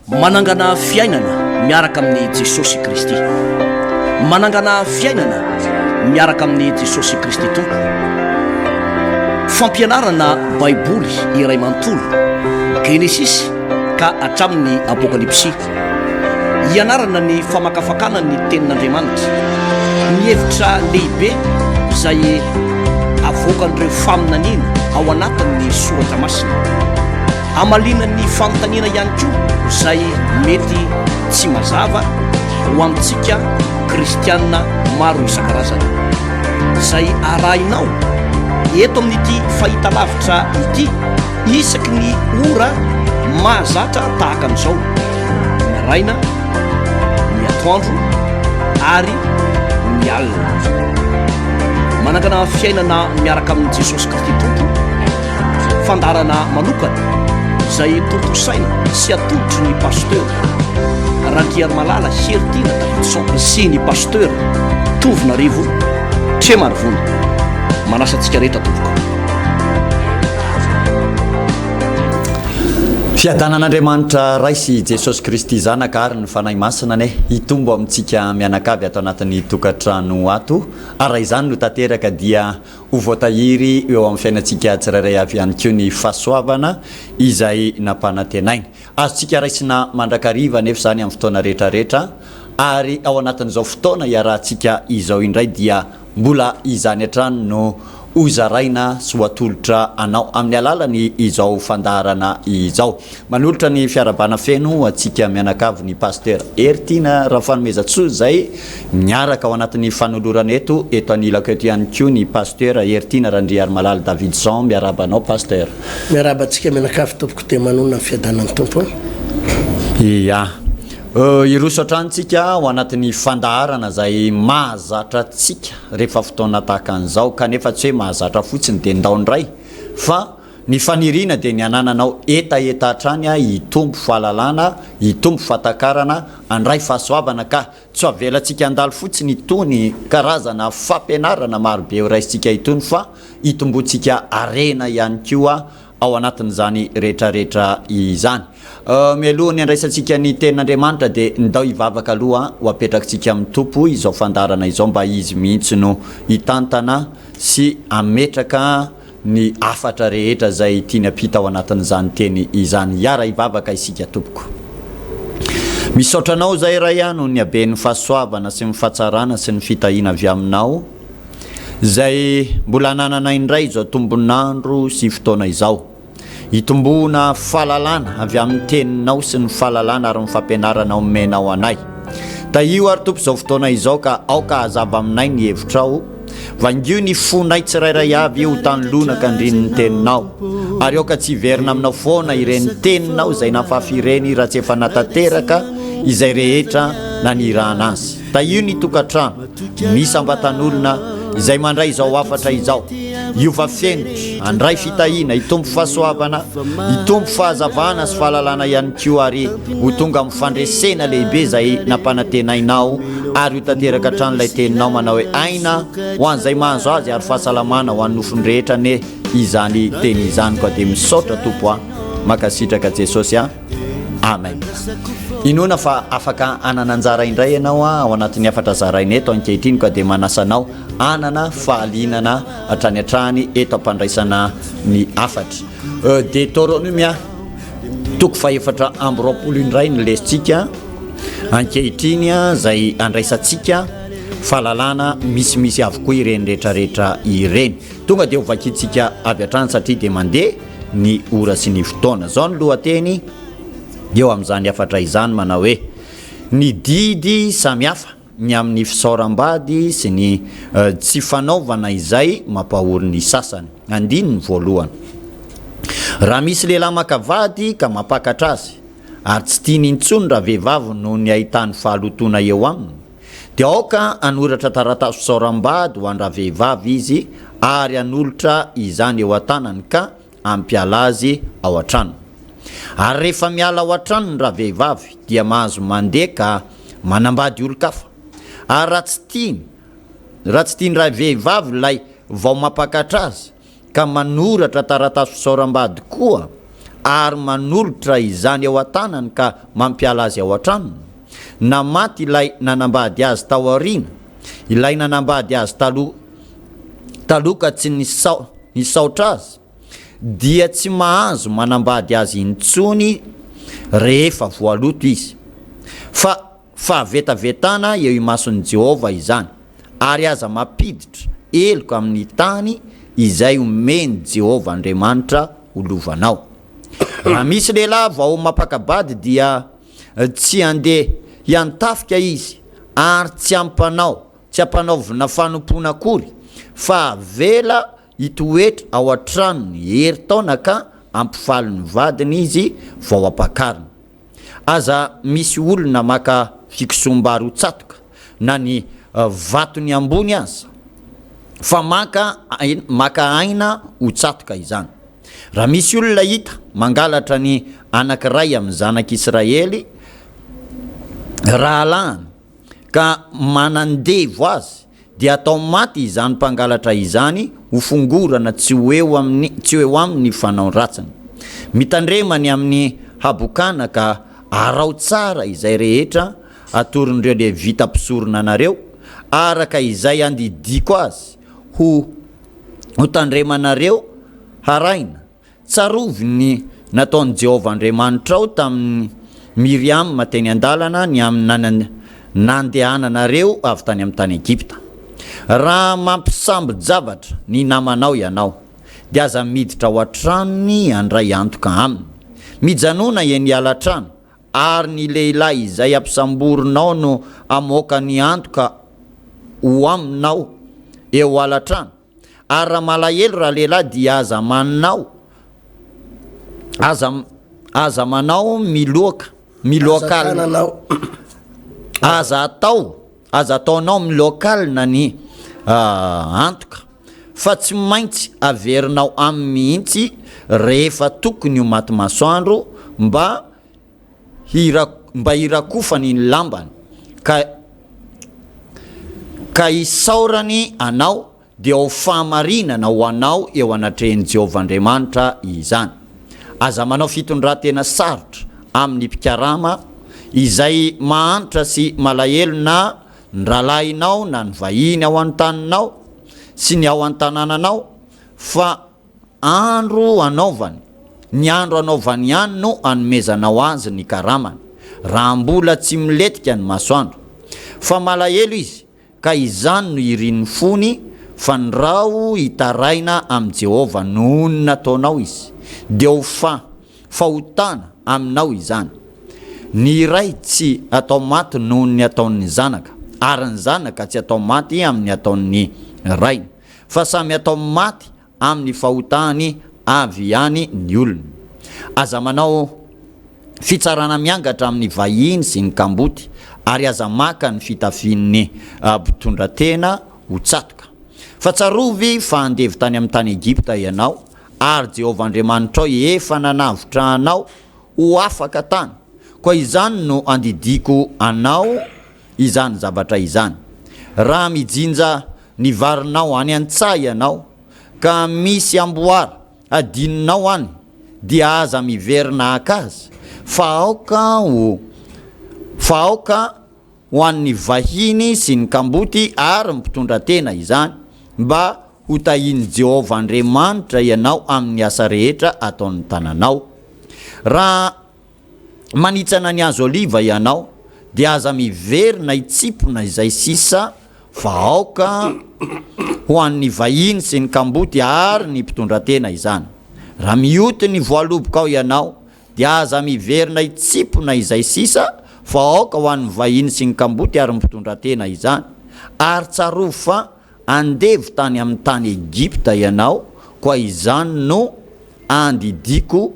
manangana fiainana miaraka amin'ny Jesosy Kristy. Manangana fiainana miaraka amin'ny Jesosy Kristy tompo. Fampianarana baiboly iray manontolo Genesis ka hatramin'ny Apokalypsy. Ianarana ny famakafakana ny tenin'Andriamanitra, ny hevitra lehibe izay avoakan'ireo faminaniana ao anatin'ny soratra masina. Amalinan'ny fanontaniana ihany koa izay mety tsy mazava ho amintsika kristianina maro isan-karazany, izay arahinao eto amin'ity fahitalavitra ity isaky ny ora mahazatra tahaka an'izao, ny araina, ny atoandro ary ny alina. Manangana fiainana miaraka amin'ny Jesosy Kristy tompo, fandarana manokana izay tompo saina sy atolotry ny pasteur Randriary Malala Heritiana Davidson sy ny pasteur Tovinarivo Tremarivony. Manasa antsika rehetra tompoko. Fiadanan'Andriamanitra raisy Jesosy Kristy zanaka ary ny fanahy masina ne hitombo amintsika mianakavy ato anatin'ny tokantrano ato. Ara izany no tanteraka dia ho voatahiry eo amin'ny fiainantsika tsirairay avy ihany koa ny fahasoavana izay nampanantenaina. Azontsika raisina mandrakariva nefa zany amin'ny fotoana rehetrarehetra, ary ao anatin'izao fotoana iarahantsika izao indray dia mbola izany hatrany no hozaraina sy hoatolotra anao amin'ny alalany izao fandarana izao. Manolotra ny fiarabana feno atsika mianakavy ny pasteur Heritiana Rafanomezatsoa izay miaraka ao anatin'ny fanolorana eto anilako eto ihany koa ny pasteur Heritiana Randriary Malala Davidson. Miarabanao pasteur. Miaraba atsika mianakavy tompoko te manona fiadanan'ny tompo. Ia. Iroso atrantsika ao anatin'ny fandaharana izay mahazatra antsika rehefa fotoana tahaka an'izao, kanefa tsy hoe mahazatra fotsiny dia ndaondray, fa ny faniriana dia ny anananao etaeta hatrany hitombo fahalalana, hitombo fahatakarana, andray fahasoavana, ka tsy avelantsika andalo fotsiny itony karazana fampianarana marobe ho raisitsika itony, fa hitombontsika arena ihany koa ao anatin'izany rehetrarehetra izany. Mialoha ny andraisantsika ny tenin'Andriamanitra dia ndao hivavaka aloha ho apetrakantsika amin'ny tompo izao fandarana izao, mba izy mihitsy no hitantana sy ametraka ny afatra rehetra izay tiany apita ao anatin'izany teny izany. Iara hivavaka isika tompoko. Misaotranao zay raha ihany ny haben'ny fahasoavana sy ny fahatsarana sy ny fitahiana avy aminao izay mbola nanana indray izao tombonandro sy fotoana izao, hitombona fahalalana avy amin'ny teninao sy ny fahalalana ary ny fampianaranao menao anay. Da io ary tompo izao fotoana izao ka aoka hazava aminay ny hevitrao, vangio ny fonay tsirairay avy ho tany lonaka andrin'ny teninao, ary aoka tsy hiverina aminao foana ireny teninao izay nafafireny raha tsy efa natateraka izay rehetra nanirana azy. Da io ny tokantrano misy ambatan'olona izay mandray izao afatra izao, iova fenitra, andray fitahiana, hitombo fahasoavana, hitombo fahazavana sy fahalalana ihany koa, ary ho tonga amin'ny fandresena lehibe izay nampanantenainao, ary ho tanteraka hatrany teninao manao hoe aina ho an'izay mahazo azy ary fahasalamana ho an'ny nofony rehetra ne izany teny izany. Koa dia misaotra tompo makasitraka Jesosy amen. Inona fa afaka anana anjara indray ianao ao anatin'ny afatra zaraina eto ankehitriny, ka dia manasanao anana fahalinana hatrany eto ampandraisana ny afatra. Deutéronome toko faefatra amby roapolo indray ny lesitsika ankehitriny izay andraisantsika fahalalana misimisy avokoa ireny rehetrarehetra ireny. Tonga dia ho vakitsika avy hatrany satria dia mandeha ny ora sy ny fotoana. Zao ny lohateny eo amin'izany afatra izany, manao hoe ny didy samihafa ny amin'ny fisaoram-bady sy ny tsy fanaovana izay mampahory ny sasany. Andiny ny voalohany, raha misy lehilahy makavady ka mapakatra azy ary tsy tiany intsony raha vehivavy no ny ahitany fahalotona eo aminy, dia aoka anoratra taratasy fisaoram-bady ho andraha vehivavy izy, ary anolotra izany eo an-tanany ka ampiala azy ao an-trano. Ary rehefa miala ao an-trano ny raha vehivavy dia mahazo mandeha ka manambady olo-kafa. Ary raha tsy tiany raha vehivavy ilay vao mapakatra azy ka manoratra taratasy fisaoram-bady koa, ary manolotra izany ao an-tanany ka mampiala azy ao an-tranony na maty ilay nanambady azy tao aoriana ilay nanambady azy taloka tsy nisaotra azy dia tsy mahazo manambady azy intsony rehefa voaloto izy fa fahavetavetana eo imason'i Jehova izany ary aza mampiditra eloko amin'ny tany izay omeny Jehova Andriamanitra olovanao. Raha misy lehilahy vao mapakabady dia tsy andeha hiantafika izy ary tsy ampanaovina fanompona akory fa vela hitoetra ao an-tranony heri-taona ka ampifaly ny vadiny izy vao ampakariny. Aza misy olona maka fikisom-bary ho tsatoka na ny vatony ambony aza fa maka aina ho tsatoka izany. Raha misy olona hita mangalatra ny anankiray amin'ny zanak'Israely raha lany ka manandevo azy dia atao maty izany mpangalatra izany ho fongorana tsy eo amin'ny fanaon-ratsiny. Mitandremany amin'ny habokana ka arao tsara izay rehetra atorindreo le vita mpisorona anareo araka izay andidiko azy ho tandremanareo haraina tsarovy ny nataon'i Jehova Andriamanitra ao tamin'ny Miriam teny an-dalana ny amin'ny nandehananareo avy tany amin'ny tany Egipta. Raha mampisambo-javatra ny namanao ianao dia aza miditra ao an-tranony andray antoka aminy. Mijanona eny ala-trano ary ny lehilahy izay ampisamborinao no amoaka ny antoka ho aminao eo ala-trano. Ary raha malahelo raha lehilahy dia aza manao miloakal aza ataonao miloakalina ny antoka fa tsy maintsy averinao amin'ny mihitsy rehefa tokony ho maty masoandro mba hirakofany ny lambany ka isaorany anao dia ho fahamarinana ho anao eo anatrehan'i Jehova Andriamanitra izany. Aza manao fitondran-tena sarotra amin'ny mpikarama izay mahantra sy malahelo na ndralahinao na ny vahiny ao an-taninao sy ny ao an-tanànanao fa andro anaovany ihany no anomezanao azy ny karamany raha mbola tsy miletika ny masoandro. Fa malahelo izy ka izany no irin'ny fony fa ny rao hitaraina amin'i Jehova noho ny nataonao izy dia ho fahotana aminao izany. Ny ray tsy atao maty noho ny ataon'ny zanaka ary ny zanaka tsy atao maty amin'ny ataon'ny ray fa samy atao maty amin'ny fahotany avy ihany ny olona. Aza manao fitsarana miangatra amin'ny vahiny sy ny kamboty ary aza maka ny fitafian'ny mpitondran-tena ho tsatoka. Fa tsarovy fa andevy tany amin'ny tany Egipta ianao ary Jehova Andriamanitra efa nanavotra anao ho afaka tany koa izany no andidiko anao izany zavatra izany. Raha mijinja ny varinao any an-tsaha ianao ka misy amboary adininao any dia aza miverina akazy fa aoka ho an'ny vahiny sy ny kamboty ary mpitondran-tena izany mba ho tahiany Jehova Andriamanitra ianao amin'ny asa rehetra ataon'ny tananao. Raha manitsana ny azo oliva ianao dia aza miverina itsipona izay sisa fa aoka ho an'ny vahiny sy ny kamboty ary ny mpitondran-tena izany. Raha mioty ny voaloboka ao ianao dia aza miverina itsipona izay sisa fa aoka ho an'ny vahiny sy ny kamboty ary mpitondran-tena izany. Ary tsarovy fa andevy tany amin'ny tany Egipta ianao koa izany no andidiko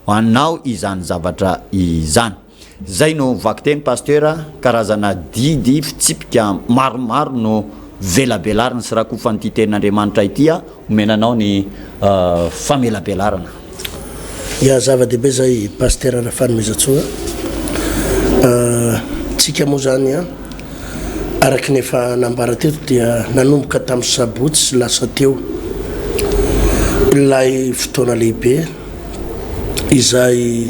anao izany zavatra izany. Zay no vaky teny pasteur, karazana didy fitsipika maromaro no velabelarina sy rakofan'ity tenin'Andriamanitra ity omenanao ny famelabelarana. Ya zava-dehibe zay pasteur Rafanomezatsoa. Tsika moa zany araky nefa nambara teto dia nanomboka tamin'ny sabotsy sy lasa teo ilay fotoana lehibe izay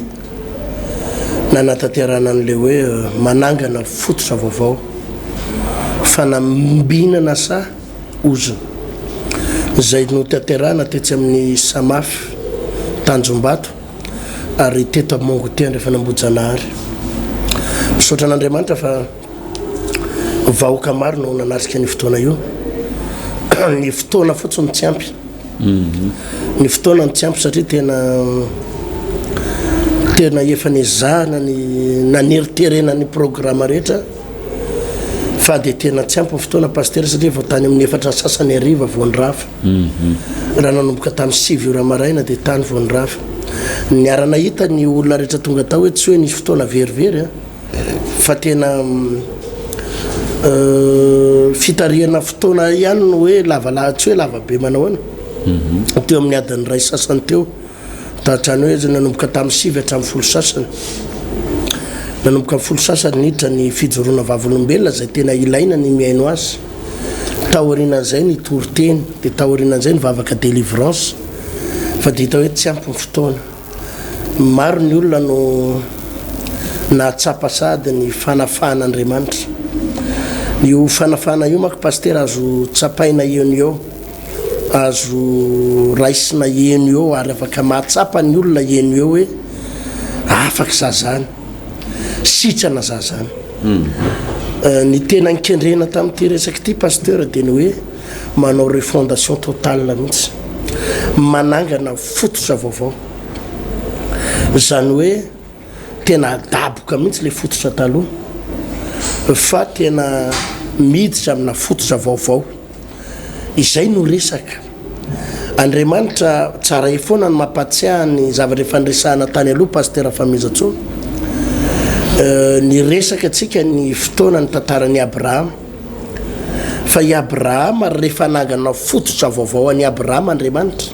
nanataterana an'le hoe manangana fototra vaovao fanambinana sa ozona zay no taterana tetsy amin'ny samafy Tanjombato ary teto Mongo Tea rehefa nambojanahary misaotra an'Andriamanitra fa vahoaka maro no nanatrika ny fotoana io ny fotoana fotsiny tsy ampy ny fotoana ny tsy ampy satria tena efa nizahana ny naneriterena ny programme rehetra fa dia tena tsy ampy ny fotoana pasteur satria vao tany amin'ny 4 sasany ariva voandrafa raha nanomboka tamin'ny 7 ora maraina dia tany voandrafa ny arana hita ny olona rehetra tonga tao hoe tsy hoe nisy fotoana verivery fa tena fitariana fotoana ihany no hoe tsy hoe lavabe manahoana teo amin'ny adiny ray sasany teo tahatrany hoe nanomboka tamin'ny 7 hatramin'ny 10 sasany nanomboka amin'ny 10 sasany niditra ny fijoroana vavolombelona zay tena ilaina ny miaino azy taorianan'izay ny toriteny dia taorianan'izay ny vavaka délivrance fa dia hita hoe tsy ampy ny fotoana maro ny olona no nahatsapa sady ny fanafahan'Andriamanitra io fanafahana io manko pasteur azo tsapaina eny eo azo raisina eny eo ary afaka mahatsapa ny olona eny eo hoe afaka zazany sitrana zazany ny tena nikendrena tamin'ity resaka ity pasteur dia ny hoe manao refondation totale mihitsy manangana fototra vaovao zany hoe tena adaboka mihitsy le fototra taloha fa tena miditra amina fototra vaovao izay no resaka Andriamanitra tsara efoana ny mampatsiaha ny zavatra fandresahana tany aloha pasteur Famezatsoa ny resaka atsika ny fotoana ny tantaran'i Abrahama fa i Abrahama rehefa nangana fototra vaovao an'i Abrahama Andriamanitra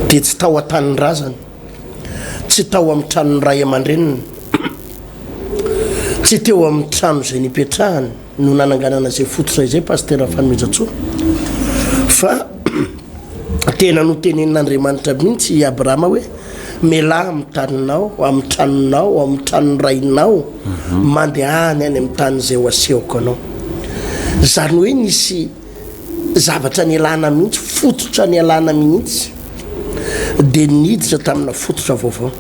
dia tsy tao an-tanin'ny razany tsy tao amin'ny tranony ray aman-dreniny tsy teo amin'ny trano izay nipetrahany no nananganana izay fototra izay pasteur Famezatsoa fa tena no tenenin'Andriamanitra mihitsy i Abrahama hoe melahy amin'ny taninao amin'ny tranonao amin'ny tranony rainao mandehany any amin'ny tany izay ho asehoko anao zany hoe nisy zavatra ny alana mihitsy fototra ny alana mihitsy dia niditra tamina fototra vaovao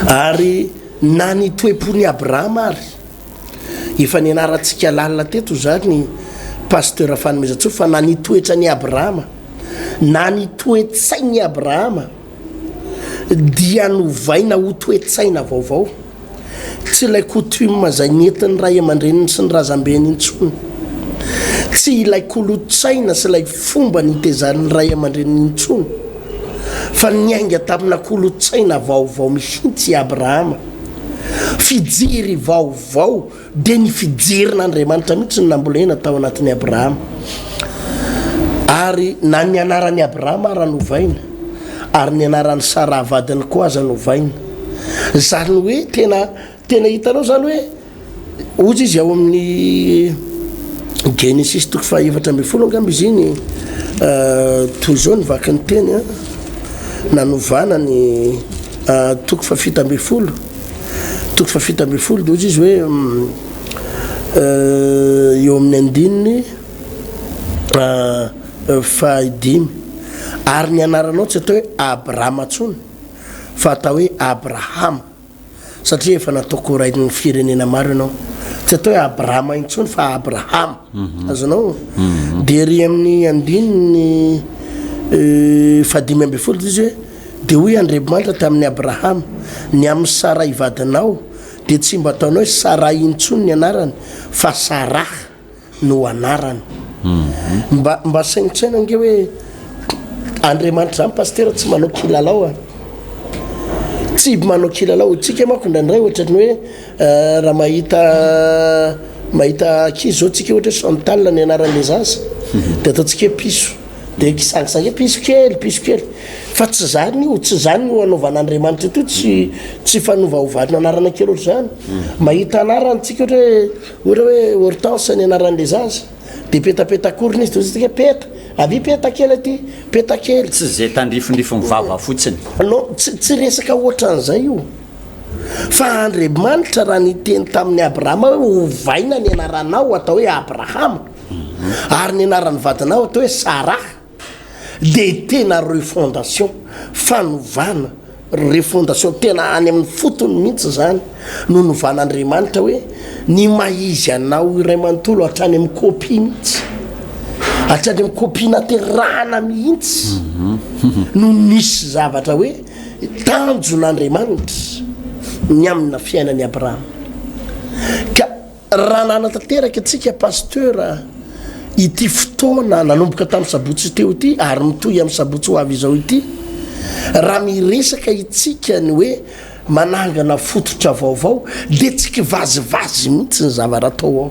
ary na ny toe-pon'ny Abrahama ary efa ny anarantsika lalina teto zany pasteur Famezatsoa fa na ny toetra ny Abrahama na ny toe-tsain'ny Abrahama dia novaina ho toe-tsaina vaovao tsy ilay coutume zay nentin'ny ray aman-dreniny sy ny razambeny intsony tsy ilay kolotsaina sy ilay fomba nitezan'ny ray aman-dreniny intsony fa niainga tamina kolotsaina vaovao mihitsy i Abrahama fijery vaovao dia ny fijerin'Andriamanitra mihitsy ny nambolena tao anatin'ny Abrahama ary na ny anaran'ny Abrahama raha novaina ary ny anaran'ny Sara vadiny koa aza novaina zany hoe tena hitanao zany hoe ozy izy ao amin'ny Genesis 4:12 angamba izy iny toy izao ny vaky ny teny nanovana ny 7:12 7:12 dia ozy izy hoe eo amin'ny andininy 5 ary ny anaranao tsy atao hoe Abrahama ntsony fa atao hoe Abrahama satria efa nataoko rainy firenena maro ianao tsy atao hoe Abrahama intsony fa Abrahama azonao dia ry amin'ny andininy 5:12 izy hoe dia hoy Andriamanitra tamin'ny Abrahama ny amin'ny Sara ivadinao dia tsy mba ataonao hoe Sara intsony ny anarany fa Sara no anarany mba sainitsaina nge hoe Andriamanitra zany pasteur tsy manao kilalao tsy manao kilalao tsika manko ndraindray ohatrany hoe raha mahita akizy zao tsika ohatra hoe Chantal ny anaran'le zaza dia ataontsika hoe piso dia kisangisangy piso kely fa tsy zany io tsy zany no anaovan'Andriamanitra ito tsy fanovaovadina anarana kely ohatry zany mahita anarany tsika ohatra hoe Hortense ny anaran'le zaza dia petapetakorina izy dia peta avy petakely aty petakely tsy zay tandrifondrifo mivava fotsiny no tsy resaka ohatran'izay io fa Andriamanitra raha niteny tamin'ny Abrahama hoe ovaina ny anaranao atao hoe Abrahama ary ny anaran'ny vadinao atao hoe Sara de tena refondation fanovana refondation tena any amin'ny fotony mihitsy zany no novan'Andriamanitra hoe ny maizy anao iray manontolo hatrany amin'ny kopia mihitsy hatrany amin'ny kopia naterahana mihitsy no nisy zavatra hoe tanjon'Andriamanitra ny amina fiainan'ny Abrahama ka raha nanatanteraka atsika pasteur ity fotoana nanomboka tamin'ny sabotsy teo ity ary mitohy amin'ny sabotsy ho avy izao ity raha miresaka itsika ny hoe manangana fototra vaovao de tsy kivazivazy mihitsy ny zavatra atao ao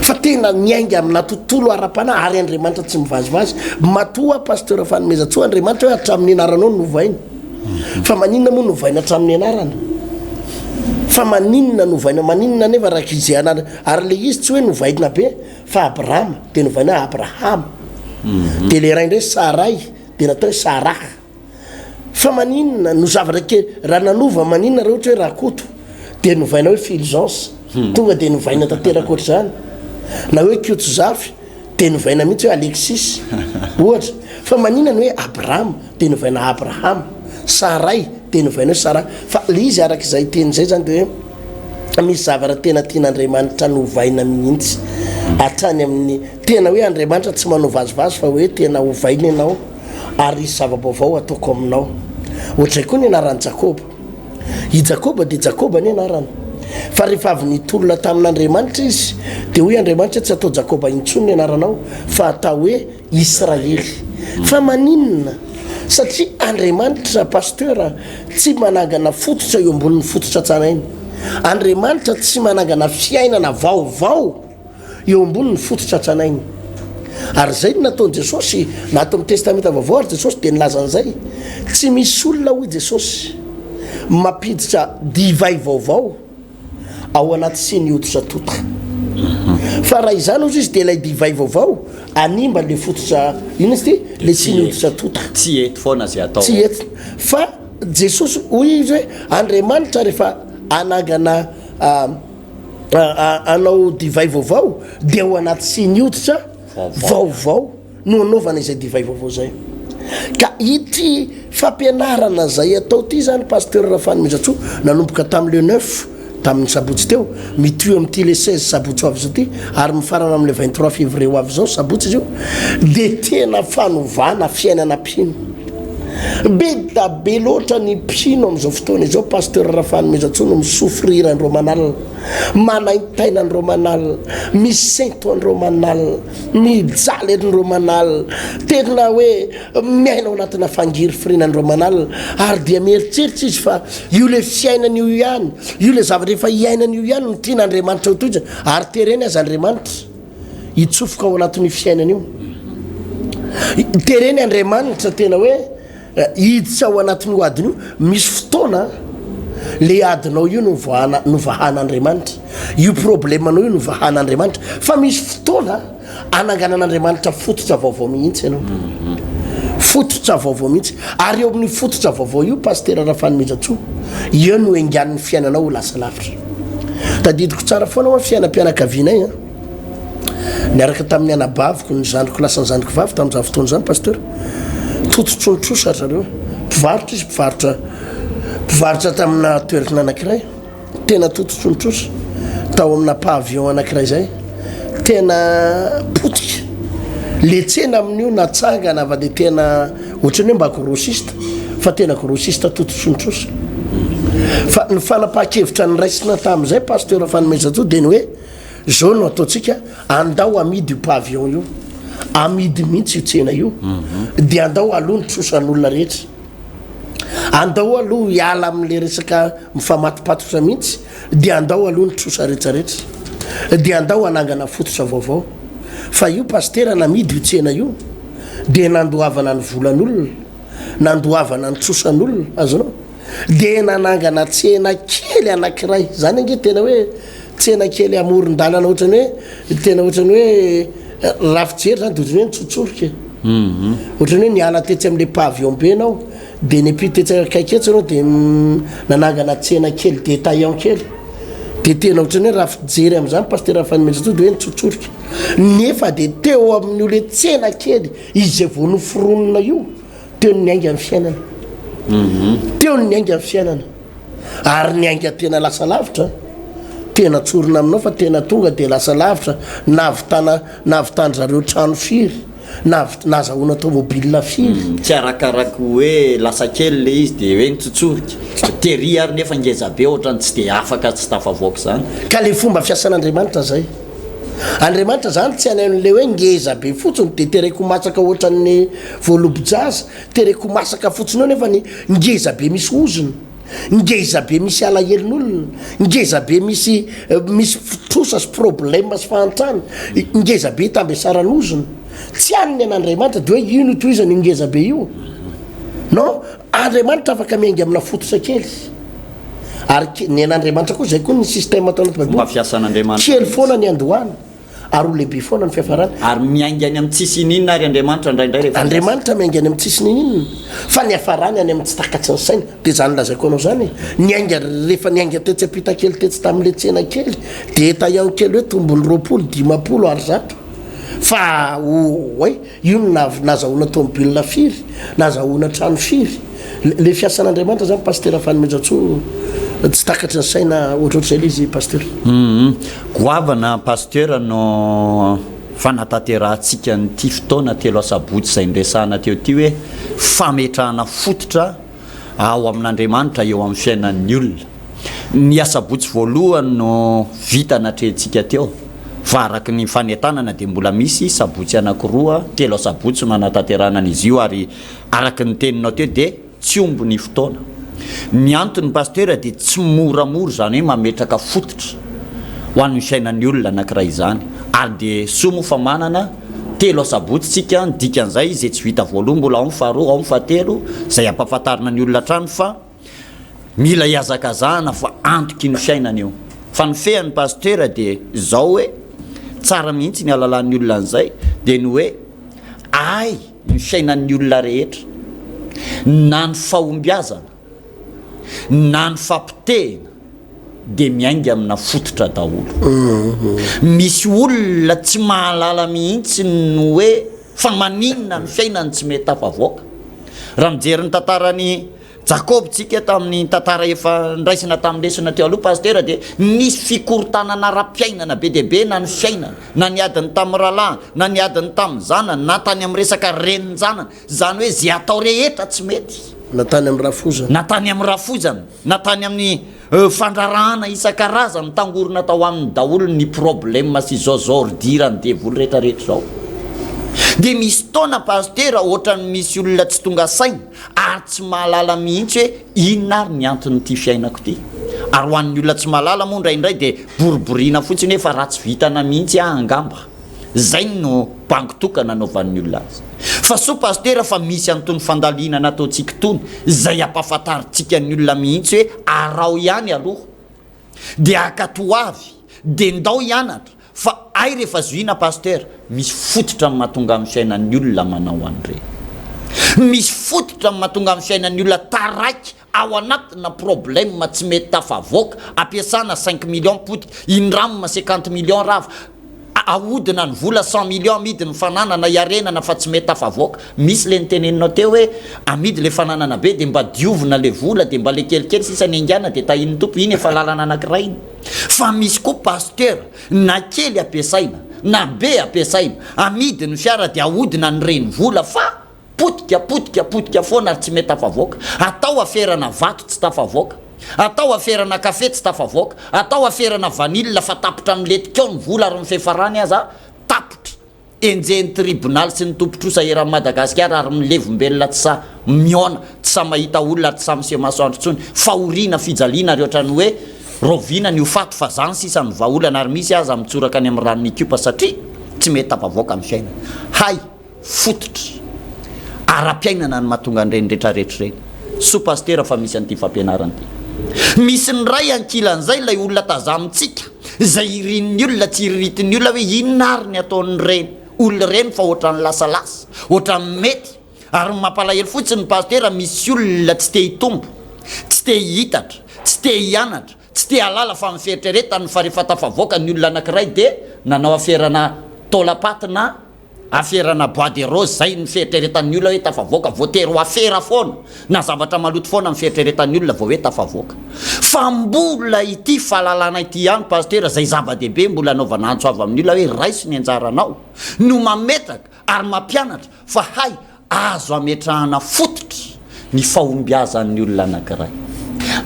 fa tena miainga amina tontolo ara-panahy ary Andriamanitra tsy mivazivazy matoa pasteur fanomezatsoa Andriamanitra hoe hatramin'ny anaranao no novaina fa maninona moa novaina hatramin'ny anarana fa maninona novaina maninona nefa raha izy ary le izy tsy hoe novaina be fa Abrahama de novaina Abrahama de le ray ndray Saray de natao hoe Sarah fa maninona no zavatra ke raha nanova maninona raha ohatra hoe rakoto de novaina hoe Fulgence tonga de novaina tanteraka ohatr'izany na hoe Kotsizafy de novaina mihitsy hoe Alexis ohatra fa maninona ny hoe Abrahama de novaina Abraham Saray de novaina hoe Sara fa le izy arak'izay teny zay zany de hoe misy zavatra tena tian'Andriamanitra novaina mihitsy hatrany amin'ny tena hoe Andriamanitra tsy manao vazivazy fa hoe tena hovaina ianao ary zava-baovao ataoko aminao ohatray koa ny anaran'ny Jakoba i Jakoba de Jakoba ny anarany fa rehefa avy nitolona tamin'Andriamanitra izy de hoe Andriamanitra tsy atao Jakoba intsony ny anaranao fa atao hoe Israely fa maninona satria Andriamanitra pasteur tsy manangana fototra eo ambonin'ny fototra tsanainy Andriamanitra tsy manangana fiainana vaovao eo ambonin'ny fototra tsanainy ary zay no nataon'i Jesosy natao amin'ny testamenta vaovao ary Jesosy de nilazan'izay tsy misy olona hoy Jesosy mampiditra divay vaovao ao anaty siny hoditra tota fa raha izany ozy izy de ilay divay vaovao animba le fototra ino izy ty le siny hoditra tota tsy eto foana zay atao tsy eto fa Jesosy hoy izy hoe Andriamanitra rehefa anangana anao divay vaovao de ao anaty siny hoditra vaovao no anaovana izay divay vaovao zay ka ity fampianarana zay atao ty zany pasteur Rafanomezatsoa nanomboka tamin'le 9 tamin'ny sabotsy teo mitoy amin'ity le 16 sabotsy ho avy zao ty ary mifarana amin'le 23 février ho avy zao sabotsy izy io de tena fanovana fiainana mpino be da be loatra ny mpino am'izao fotoana izao pasteur Rafanomezatsoa no misofrira andreo manalina manaintaina andreo manalina misento andreo manalina mijaly andreo manalina tena hoe miaina ao anatina fangiry firinandreo manalina ary dia mieritreritra izy fa io le fiainana io ihany io le zavatra efa iainana io ihany no tian'Andriamanitra ho toy ary tereny azy Andriamanitra hitsofoka ao anatin'io fiainana io tereny Andriamanitra tena hoe hiditra ao anatin'io adiny io misy fotoana le adinao io novahan'Andriamanitra io problemanao io novahan'Andriamanitra fa misy fotoana ananganan'Andriamanitra fototra vaovao mihitsy ianao fototra vaovao mihitsy ary eo amin'ny fototra vaovao io pasteur Rafanomezatsoa io no engan'ny fiainanao ho lasa lavitra tadidiko tsara foana hoa fiainam-pianakavianay niaraka tamin'ny anabaviko ny zandriko lasa ny zandriko vavy tamin'izany fotoana zany pasteur tototrontrosa zareo mpivarotra izy mpivarotra tamina toerana anankiray tena tototrontrosa tao amina pavillon anankiray zay tena potika le tsena amin'io natsangana ava de tena ohatrany hoe mba grossiste fa tena grossiste tototrontrosa fa ny fanapaha-kevitra ny raisina tamin'izay pasteur Fanomezatsoa de ny hoe zao no ataotsika andao amidy io pavillon io amidy mihitsy io tsena io de andao aloha ny trosan'olona rehetra andao aloha hiala amin'le resaka mifamatipatotra mihitsy de andao aloha ny trosa rehetrarehetra de andao anangana fototra vaovao fa io pasteur namidy io tsena io de nandoavana ny volan'olona nandoavana ny trosan'olona azonao de nanangana tsena kely anankiray zany ange tena hoe tsena kely amoron-dalana ohatrany hoe tena ohatrany hoe rafijery zany de otrany hoe nitsotsorika ohatrany hoe niala tetsy am'le pavion be anao de nyapitetsy akaiketsy anao de nanangana tsena kely de taillon kely de tena ohatrany hoe raha fijery am'zany paster Afanomezatsoa de hoe nitsotsorika nefa de teo amin'ny ole tsena kely izy vao noforonona io teo ny ainga amin'ny fiainana teo ny ainga amin'ny fiainana ary ny ainga tena lasa lavitra tena tsorona aminao fa tena tonga de lasa lavitra navitany zareo trano firy nazahoana tomobile firy tsy arakaraka hoe lasa kely le izy de hoe nitsotsorika tery ary nefa ngezabe ohatrany tsy de afaka tsy tafavoaka zany ka le fomba fiasan'Andriamanitra zay Andriamanitra zany tsy an'le hoe ngezabe fotsiny de tereko masaka ohatran'ny voalobojaza tereko masaka fotsiny eo nefa ny ngezabe misy ozony ngezabe misy alahelin'olona ngezabe misy fitrosa sy problème sy fahantrany ngezabe tambesaran'ozony tsy aniny an'Andriamanitra de hoe ino toizany ngezabe io non Andriamanitra afaka miainga amina fototra kely ary ny an'Andriamanitra koa zay koa ny système atao anaty Baiboly fiasan'Andriamanitra kely foana ny andohana ary lehibe foana ny fiafarana ary miaingany amin'ny tsisininina ary Andriamanitra indraindray Andriamanitra miaingany amin'ny tsisininina fa ny afarany any amin'ny tsy takatsy ny saina de zany lazaiko anao zany niainga rehefa niainga tetsy apita kely tetsy tamin'le tsena kely de taillon kely hoe tombony 20 ary zato fa hoe io nazahoana tomobile firy nazahoana trano firy le fiasan'Andriamanitra zany paster Afanomezatsoa tsy takatry ny saina ohatrohatr'izay le izy paster goavana paster no fanatanterahantsika nyty fotoana telo asabotsy zay ndresahana teo ty hoe fametrahana fototra ao amin'Andriamanitra eo amin'ny fiainan'ny olona ny asabotsy voalohany no vita natrehantsika teo fa araky ny fanetanana de mbola misy sabotsy anakiroa telo asabotsy no anatanterahana an'izy io ary araky ny teninao teo de tsy ombo ny fotoana ny antony paster de tsy moramora zany hoe mametraka fototra ho an'ny fiainan'ny olona anakiray zany ary de somo fa manana telo asabotsy tsika dikan'izay zay tsy vita voaloha mbola ao faharoa ao fahatelo zay ampahafantarina ny olona trano fa mila hiazakazahana fa antoky ny fiainana io fa ny fehan'ny paster de zao hoe tsara mihitsy ny alalan'ny olona an'izay de ny hoe ay ny fiainan'ny olona rehetra na ny fahombiazana na ny fampitehina de miainga amina fototra daholo misy olona tsy mahalala mihitsy no hoe fa maninona ny fiainany tsy mety tafavoaka raha mijery ny tantarany Jacob tsika tamin'ny tantara efa ndraisina tamin'ny lesona teo aloha paster de nisy fikorontanana ara-piainana be deaibe na ny fiainana na niadiny tamin'ny rahalahy na niadiny tamin'ny zanany na tany amin'ny resaka renin-janany zany hoe zay atao rehetra tsy mety na tany amin'ny rafozana na tany amin'ny rafozana na tany amin'ny fandrarahana isan-karazany tangorona tao amin'ny daholo ny problème sy zao ordirany devoly rehetrarehetra zao de misy tona paster ohatrany misy olona tsy tonga saina ary tsy mahalala mihitsy hoe inona ary ny antonyity fiainako ty ary ho an'ny olona tsy mahalala moa ndraindray de boriborina fotsiny hoe fa raha tsy vitana mihitsy angamba zay no banky tokana anaovan'ny olona azy fa so paster fa misy antony fandalina nataontsika tony zay ampahafantaritsika ny olona mihitsy hoe arao ihany aloha de akatoavy de ndao hianatra fa ay rehefa zoina paster misy fototra amin'ny mahatonga amin'ny fiainan'ny olona manao an'ireny misy fototra amin'ny mahatonga amin'ny fiainan'ny olona taraiky ao anatina problème tsy mety tafavoaka ampiasana 5 millions potika indramina 50 millions rava ahodina ny vola 100 millions amidy ny fananana iarenana fa tsy mety tafavoaka misy le niteneninao teo hoe amidy le fananana be de mba diovina le vola de mba le kelikely sisa ny angana de tahiny tompo iny efa lalana anakiray iny fa misy koa paster na kely ampiasaina na be ampiasaina amidy ny fiara de ahodina ny reny vola fa potika foana ary tsy mety tafavoaka atao aferana vato tsy tafavoaka atao aferana kafe tsy tafavoaka atao aferana vanille fa tapotra amletikao ny vola ary mifefarany aza tapotra enjeny tribunal sy ny tompotrosa eran'ny Madagasikara ary milevombelona tsy sa miona tsy sa mahita olona tsy sa miseho masoandro tsony fahoriana fijaliana ary ohatrany hoe rovina ny ofato fa zany sisa ny vaolana ary misy aza mitsoraka any amin'ny ranony kiopa satria tsy mety tafavoaka amin'ny fiainana hay fototra ara-piainana ny mahatonga an'ireny rehetrarehetra ireny so paster fa misy an'ity fampianarana ty misy ny ray ankilan'izay ilay olona tazamitsika zay irin'ny olona tsy iritin'ny olona hoe inona ary ny ataon'ny reny olona reny fa ohatrany lasalasa ohatrany mety ary mampalahelo fotsiny ny pastera misy olona tsy te hitombo tsy te hitatra tsy te hianatra tsy te halala fa miferitrereta fa rehefa tafavoaka ny olona anankiray de nanao aferana taolapatina aferana bois de rose zay ny fieritreretan'ny olona hoe tafavoaka voatery ho afera foana na zavatra maloto foana ny fieritreretan'ny olona vao hoe tafavoaka fa mbola ity fahalalana ity ihany pastera zay zava-dehibe mbola anaovana antso avy amin'ny olona hoe raiso ny anjaranao no mametraka ary mampianatra fa hay azo ametrahana fototra ny fahombiazan'ny olona anankiray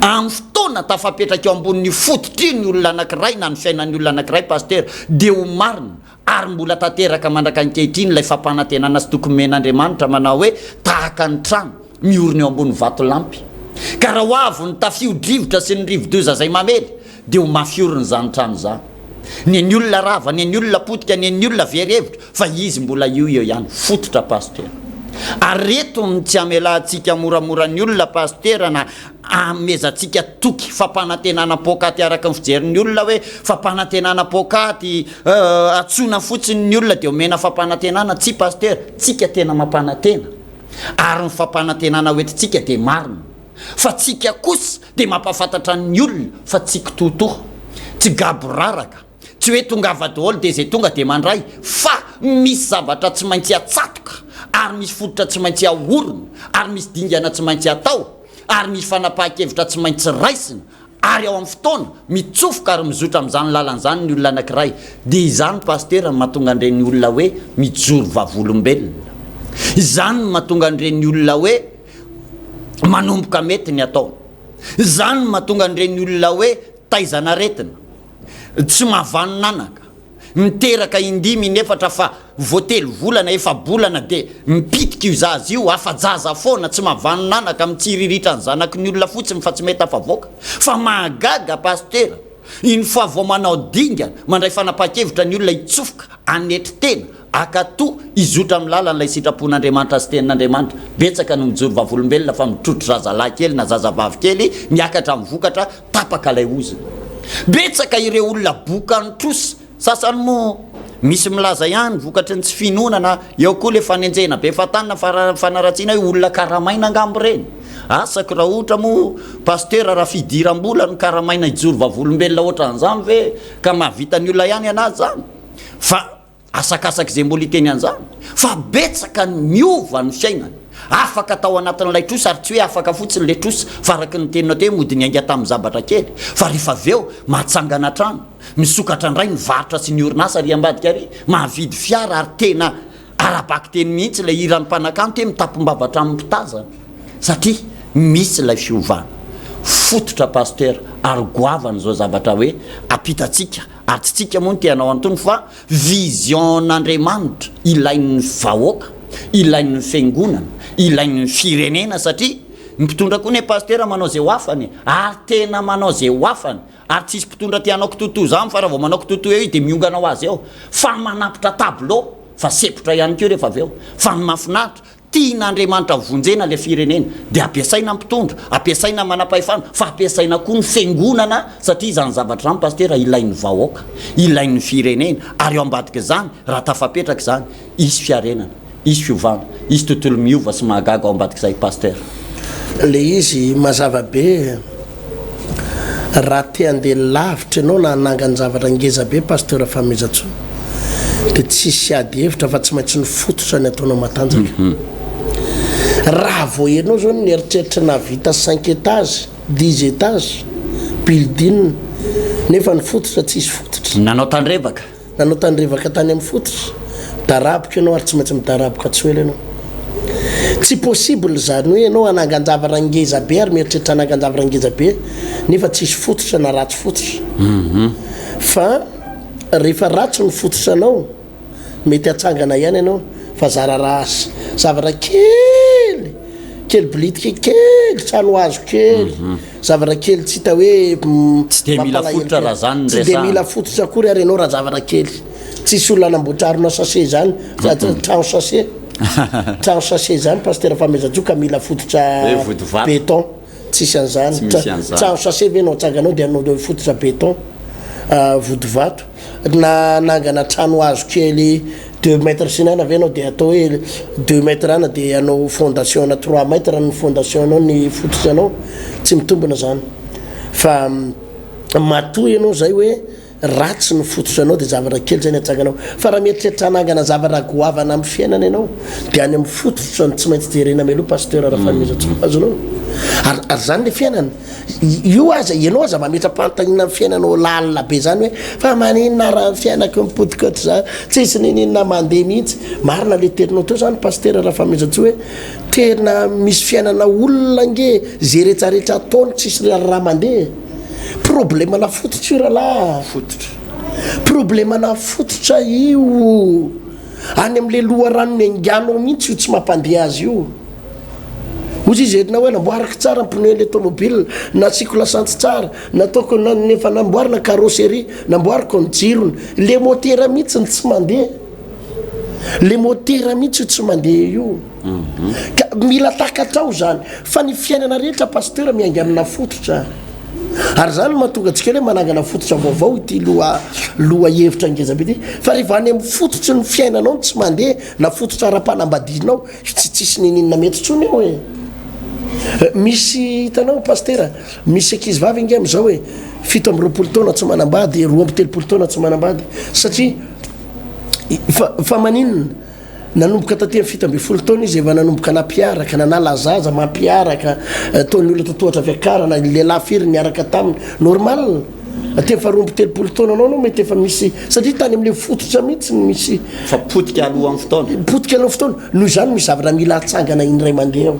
amin'ny fotoana tafapetraka eo ambonin'ny fototra ny olona anankiray na ny fiainan'ny olona anankiray pastera de ho marina ary mbola tanteraka mandraka ankehitriny ilay fampanantenana sy tokony men'Andriamanitra manao hoe tahaka ny trano miorina eo ambony vato lampy ka raha ho avy ny tafio-drivotra sy ny rivo-doza zay mamely de ho mafiorina zany trano zany ny ny olona rava ny ny olona potika ny ny olona verevitra fa izy mbola io ihany fototra pastera ary reto ny tsy amelantsika moramora ny olona pastera na amezantsika toky fampanantenana pokaty araka ny fijerin'ny olona hoe fampanantenana pokaty atsona fotsiny ny olona de omena fampanantenana tsy pastera tsika tena mampanantena ary ny fampanantenana hoetitsika de marina fa tsika kosa de mampafantatra ny olona fa tsy kitotoha tsy gaboraraka tsy hoe tonga avadaholo de zay tonga de mandray fa misy zavatra tsy maintsy atsatoka ary misy fototra tsy maintsy ahorona ary misy dingana tsy maintsy atao ary misy fanapahan-kevitra tsy maintsy raisina ary ao amin'ny fotoana mitsofoka ary mizotra amin'izany lalan'izany ny olona anankiray de izany pastera mahatonga an'ireny olona hoe mijoro vavolombelona izany mahatonga an'ireny olona hoe manomboka mety ny atao izany mahatonga an'ireny olona hoe taizana retina tsy mahavaninanaka miteraka indimy nefatra fa voatelo volana efa bolana de mipitika io zazy io afa-jaza foana tsy mahavaninanaka mitsiriritra ny zanaky ny olona fotsiny fa tsy mety afavoaka fa mahagaga pastera iny fa vao manao dingana mandray fanapahan-kevitra ny olona hitsofoka anetry tena akato izotra amin'ny lalan'ilay sitrapon'Andriamanitra sy tenin'Andriamanitra betsaka no mijoro vavolombelona fa mitrotro zazalahy kely na zazavavy kely miakatra mivokatra tapaka lay ozina betsaka ireo olona boka ny trosa sasany mo misy milaza ihany vokatry ny tsy finonana eo koa le fanenjena be fatanina fanaratsiana hoe olona karamaina angambo reny asako raha ohatra mo pastera raha fidiram-bola ny karamaina ijoro vavolombelona ohatran'izany ve ka mahavitany olona ihany anazy zany fa asakasaka zay mbola iteny an'izany fa betsaka ny miova ny fiainany afaka atao anatin'ilay trosa ary tsy hoe afaka fotsiny le trosa fa araky ny teninao te mody ny ainga tamin'ny zabatra kely fa rehefa aveo mahatsangana trano misokatra ndray ny varotra sy ny orinasa ry ambadika ary mahavidy fiara ary tena arabaky teny mihitsy ilay iran'ny mpanakano te mitapombavatra amin'ny mpitazana satria misy ilay fiovana fototra pastera ary goavana zao zavatra hoe apitatsika ary tsy tsika moa ny teanao antony fa vision'Andriamanitra ilain'ny vahoaka ilain'ny fiangonana ilain'ny firenena satria mpitondra koa ny pastera manao zay ho afany ary tena manao zay ho afany ary tsisy mpitondra tianao kitoto zany fa raha vao manao kitoto eo de miongana ho azy eo fa manapitra tableau fa sepotra ihany keo rehefa aveo fa mafinaritra tian'Andriamanitra vonjena le firenena de ampiasaina mpitondra ampiasaina manapahefana fa ampiasaina koa ny fiangonana satria zany zavatra zany pastera ilain'ny vahoaka ilain'ny firenena ary eo ambadika zany raha tafapetraka zany isy fiarenana isy fiovana isy tontolo miova sy mahagaga ao ambadika zay pastera le izy mazava be raha te andeha lavitra ianao na anangany zavatra ngeza be pastera famezatso de tsisy ady hevitra fa tsy maintsy ny fototra ny ataonao matanjaka raha vao ianao zao ny eritreritra na vita 5 étage 10 étage building nefa ny fototra tsisy fototra nanao tandrevaka tany amin'ny fototra daraboka ianao ary tsy maintsy midaraboka tsy oela ianao tsy possible zany hoe ianao anangan-javatra ngeza be ary mieritreritra anangan-javatra ngeza be nefa tsisy fototra na ratsy fototra fa rehefa ratsy ny fototra anao mety atsangana ihany ianao fa zararasy zavatra kely blitika kely trano azo kely zavatra kely tsy hita hoe tsy de mila fototra raha zany tsy de mila fototra akory ary ianao raha zavatra kely tsisy olona namboatrarona sase zany trano sase zany pastera famezajoka mila fototra béton tsisy an'izany trano sase ve nao atsanganao de anao fototra béton vodivato na nangana trano azo kely 2 mètres sinana avy anao de atao hoe 2 mètres ana de anao fondation na 3 mètres ny fondation anao ny fototra anao tsy mitombona zany fa matoy ianao zay hoe ratsy ny fototra anao de zavatra kely zay ny atsaganao fa raha mieritreritra anangana zavatra goavana amin'ny fiainana ianao de any amin'ny fototra ny tsy maintsy jerena meloha pasteur raha fanomezantsika azonao ary zany le fiainana io aza ianao aza mametra-pantanina amin'ny fiainanao lalina be zany hoe fa maninona raha fiainako mipodikotra za tsisy nininona mandeha mihitsy marina le terinao teo zany pasteur raha fanomezantsika hoe tena misy fiainana olona nge zay rehetrarehetra ataony tsisy raha mandeha problème na fototra io rahalahy fototra problème na fototra io any am'le loha ranony anganao mihitsy io tsy mampandeha azy io ozy izy herinao hoe namboarako tsara pneu le tomobile na circulation tsara nataoko nefa namboarina carrosserie namboariko ny jirony le motera mihitsy ny tsy mandeha le motera mihitsy io tsy mandeha io ka mila takatrao zany fa ny fiainana rehetra pasteur miainga amina fototra ary zany mahatonga antsika hoe manangana fototra vaovao ity loha hevitra ngezabe ty fa rehefa any amin'ny fototry ny fiainanao tsy mandeha na fototra ara-panambadinao tsy tsisy nininona mety tsony eo e misy hitanao pasteur misy ankizy vavy inge am'izao hoe 7 taona tsy manambady 2 taona tsy manambady satria fa maninona nanomboka taty 7 taona izy efa nanomboka nampiaraka nanalazaza mampiaraka taony olona totohatra fiakarana lehilahy firy niaraka taminy normal aty efa 2 taona anao mety efa misy satria tany am'le fototra mihitsy misy fa potika aloha amin'ny fotoana potika aloha fotoana noho zany misy zavatra mila atsangana indray mandeha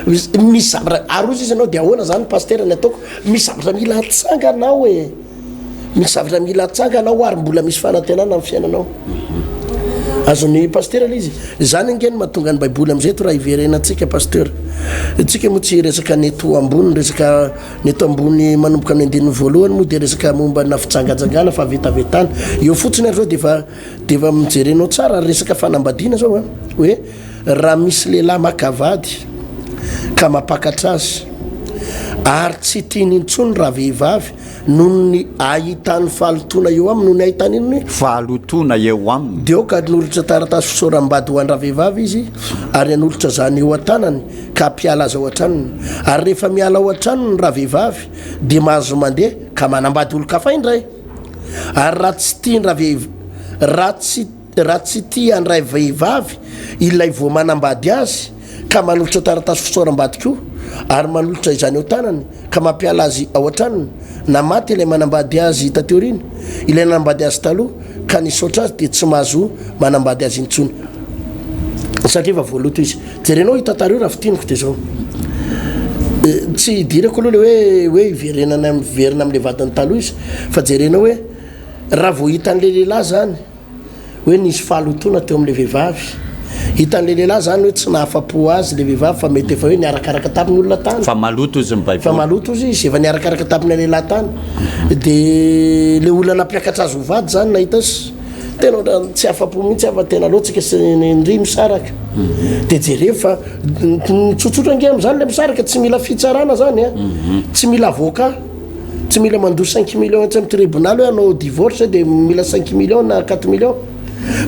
misy zavatra arozy izy anao de ahoana zany pasteur ny ataoko misy zavatra mila atsanganao e misy zavatra mila atsanganao ary mbola misy fanantenana amin'ny fiainanao azony pasteur le izy zany angeny mahatonga ny baiboly am'izay to raha iverenantsika pasteur tsika moa tsy resaka neto ambony resaka neto ambony manomboka amin'ny andininy voalohany moa de resaka momba na fitsangajangana fa vetavetana eo fotsiny ary zao defa mijerenao tsara resaka fanambadiana zao a hoe raha misy lehilahy makavady ka mapakatra azy ary tsy tiany intsony raha vehivavy noho ny ahitany fahalotona eo aminy noho ny ahitany inony fahalotona eo aminy de ao ka nolotra taratasy fisoram-bady ho an-draha vehivavy izy ary anolotra zany eo an-tanany ka mpiala azy ao an-tranony ary rehefa miala ao an-tranony raha vehivavy de mahazo mandeha ka manambady olo-kafa indray ary raha tsy tiany raha tsy tia andray vehivavy ilay vo manambady azy ka manolotra taratasy fisoram-bady koa ary manolotra izany ao tanany ka mampiala azy ao an-tranony na maty ilay manambady azy tateoriny ilay manambady azy taloha ka nisaotra azy de tsy mahazo manambady azy intsony satria efa voaloto izy jerenao hitantareo raha fitiniko de zao tsy idirako aloha le hoe iverenana verina am'le vadiny taloha izy fa jerenao hoe raha vo hitan'le lehilahy zany hoe nisy fahalotona teo am'le vehivavy hitan'le lehilahy zany hoe tsy nahafapo azy le vehivavy fa mety efa hoe niarakaraka tapiny olona tany fa maloto izy ny baiboly fa maloto izy izy efa niarakaraka tapiny lehilahy tany de le olona nampiakatra azy hovady zany nahita azy tena tsy afapo mihitsy afa tena loatsika sy ndry misaraka de jereo fa tsotsotra nge am'zany le misaraka tsy mila fitsarana zany a tsy mila avocat tsy mila mandoa 5 millions tsy amy tribunal hoe anao divorce de mila 5 millions na 4 millions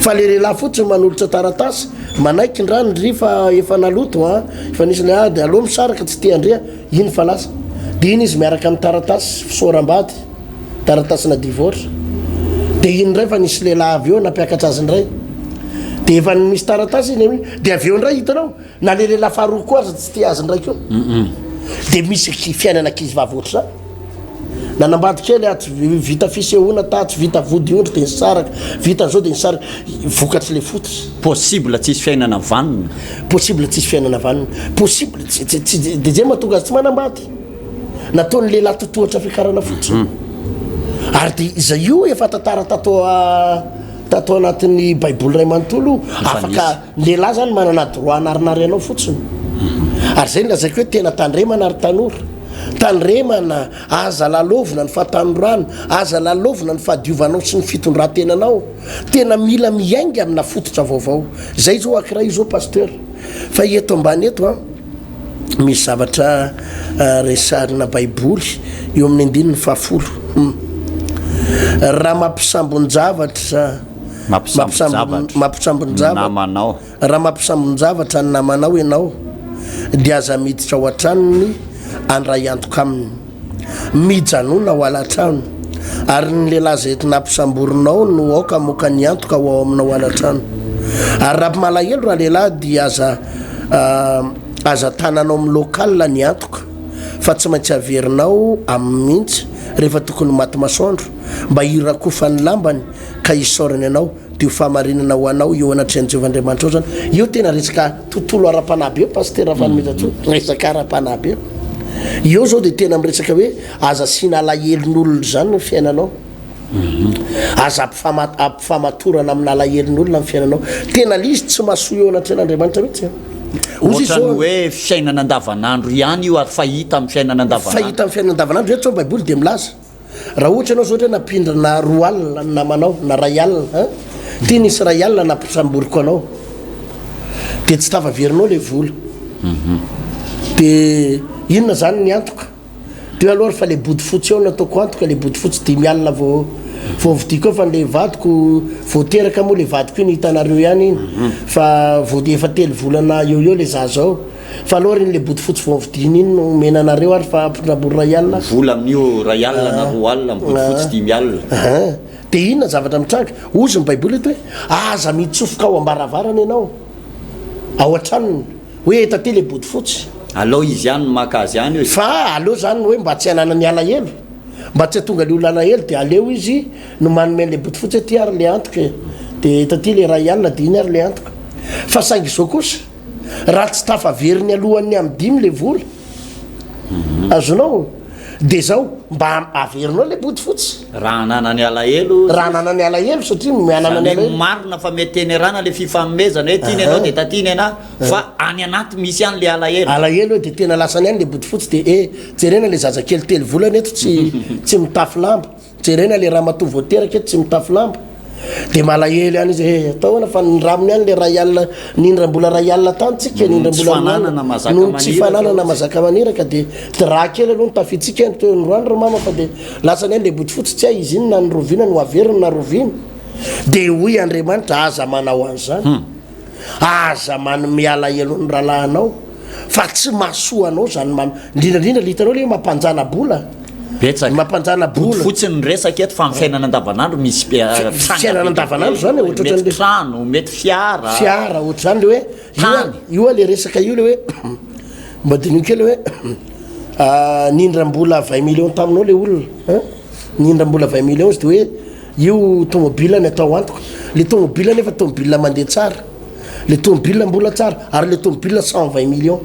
fa le lehilahy fotsiny manolotra taratasy manaiky ndrano ndry fa efa naloto a efa nisy le de aloha misaraka tsy te andrea iny fa lasa de iny izy miaraka amin'ny taratasy fisoram-bady taratasy na divorce de iny ndray fa nisy lehilahy avy eo nampiakatra azy ndray de efa misy taratasy iny de avy eo ndray hitanao na le lehilahy faharoa koa azy tsy te azy ndray keo de misy fiainana ankizy vavoatra zany nanambady kely a tsy vita fisehoana ta tsy vita vody ondry de nisaraka vita zao de nisaraka vokatry le fototra possible tsisy fiainana vanina possible tsisy fiainana vanina possible de zay mahatonga azy tsy manambady nataony lehilahy totohatra fikarana fotsiny ary de iza io efa tantara tato anatin'ny baiboly ray manontolo afaka lehilahy zany manana droit anarinary anao fotsiny ary zay lazaiko hoe tena tandremana ary tanora tandremana aza lalovina ny fahatanorano aza lalovina ny fahadiovanao sy ny fitondran-tenanao tena mila miainga amina fototra vaovao zay zao akiray io zao pasteur fa eto ambany eto a misy zavatra resarina baiboly eo amin'ny andininy 10 raha mampisambon-javatra mampisambonjavatramanao raha mampisambonjavatra ny namanao ianao dia aza miditra ao an-tranony andray antoka aminy mijanona ho ala-trano ary ny lehilahy zay nampisamborinao no aoka moka ny antoka ho ao aminao ala-trano ary raha malahelo raha lehilahy dia aza tananao amin'ny lokala ny antoka fa tsy maintsy averinao amin'ny mihitsy rehefa tokony maty masoandro mba hirakofany lambany ka isorany anao dia ho famarinana ho anao eo anatrean'i Jehovahandriamanitra ao zany io tena resaka tontolo ara-panahy be paster Fanomezatsoa resaka ara-panahy be io zao dia tena miresaka hoe aza sina alahelon'olona zany ny fiainanao aza ampifamatorana amin'ny alahelon'olona ny fiainanao tena lizy tsy mahasoa eo anatrean'Andriamanitra mihitsy ohatrany hoe fiainana andavanandro ihany io ary fahita amin'ny fiainana andavanandro fahita amin'ny fiainana andavanandro zay tsao baiboly dia milaza raha ohatra ianao zao ohatra napindrana roa alina ny namanao na ray alina tia nisy ray alina nampisamboriko anao dia tsy tavaverinao le vola dia inona zany ny antoka dia aloha fa le body fotsy eo nataoko antoka le body fotsy 10 alina vao vidiko eo fa le vadiko voateraka moa le vadiko io ny hitanareo ihany iny fa efa 3 volana eo le zaza ao fa aloha reny le body fotsy vao vidiny iny no menanareo ary fa ampindraboro ray alina vola amin'io ray alina na roa alina body fotsy 10 alina dia inona zavatra mitranga ozy ny baiboly eto hoe aza mitsofoka ao ambaravarana ianao ao an-tranony hoe etaty le body fotsy aloha izy ihany makazy ihany hoe fa aloha zany hoe mba tsy hanana ny alahelo mba tsy hatonga le olona alahelo dia aleo izy no manome le body fotsy ty ary le antoka dia etaty le ray alina dia iny ary le antoka fa saingy izao kosa raha tsy tafaveriny alohan'ny amin'ny 10 le vola azonao dia zao mba averinao le body fotsy raha anana ny alahelo satria mianana ny alahelo marina fa mety enerana le fifanomezana hoe tiany ianao dia tatiny ana fa any anaty misy ihany le alahelo dia tena lasany ihany le body fotsy dia jerena le zazakely 3 volana eto tsy mitafy lamba jerena le raha matoa voateraka eto tsy mitafy lamba dia malahelo ihany izy ataona fa nyramony ihany le ray alina nindrambola ray alina tantsika nindrambola tsy fananana mazaka maniraka dia raha kely aloha nitafitsika toenroany ro mama fa dia lasany ihany le body fotsy tsy izy iny na nyrovina no averiny na rovina dia hoy Andriamanitra aza manao an'izany aza manome alahelon'ny rahalahinao fa tsy mahasoa anao zany indrindrandrindra le hitanao le mampanjana bola mampanjana bola fotsiny resaka eto fa amin'ny fiainana andavanandro misy fiainana andavanandro zany mety trano mety fiara ohatra zany le hoe io le resaka io le hoe mba diniko kely hoe nindrambola 20 millions taminao le olona nindrambola 20 millions dia hoe io tomobile ny atao antoka le tomobile nefa tomobile mandeha tsara le tomobile mbola tsara ary le tomobile 120 millions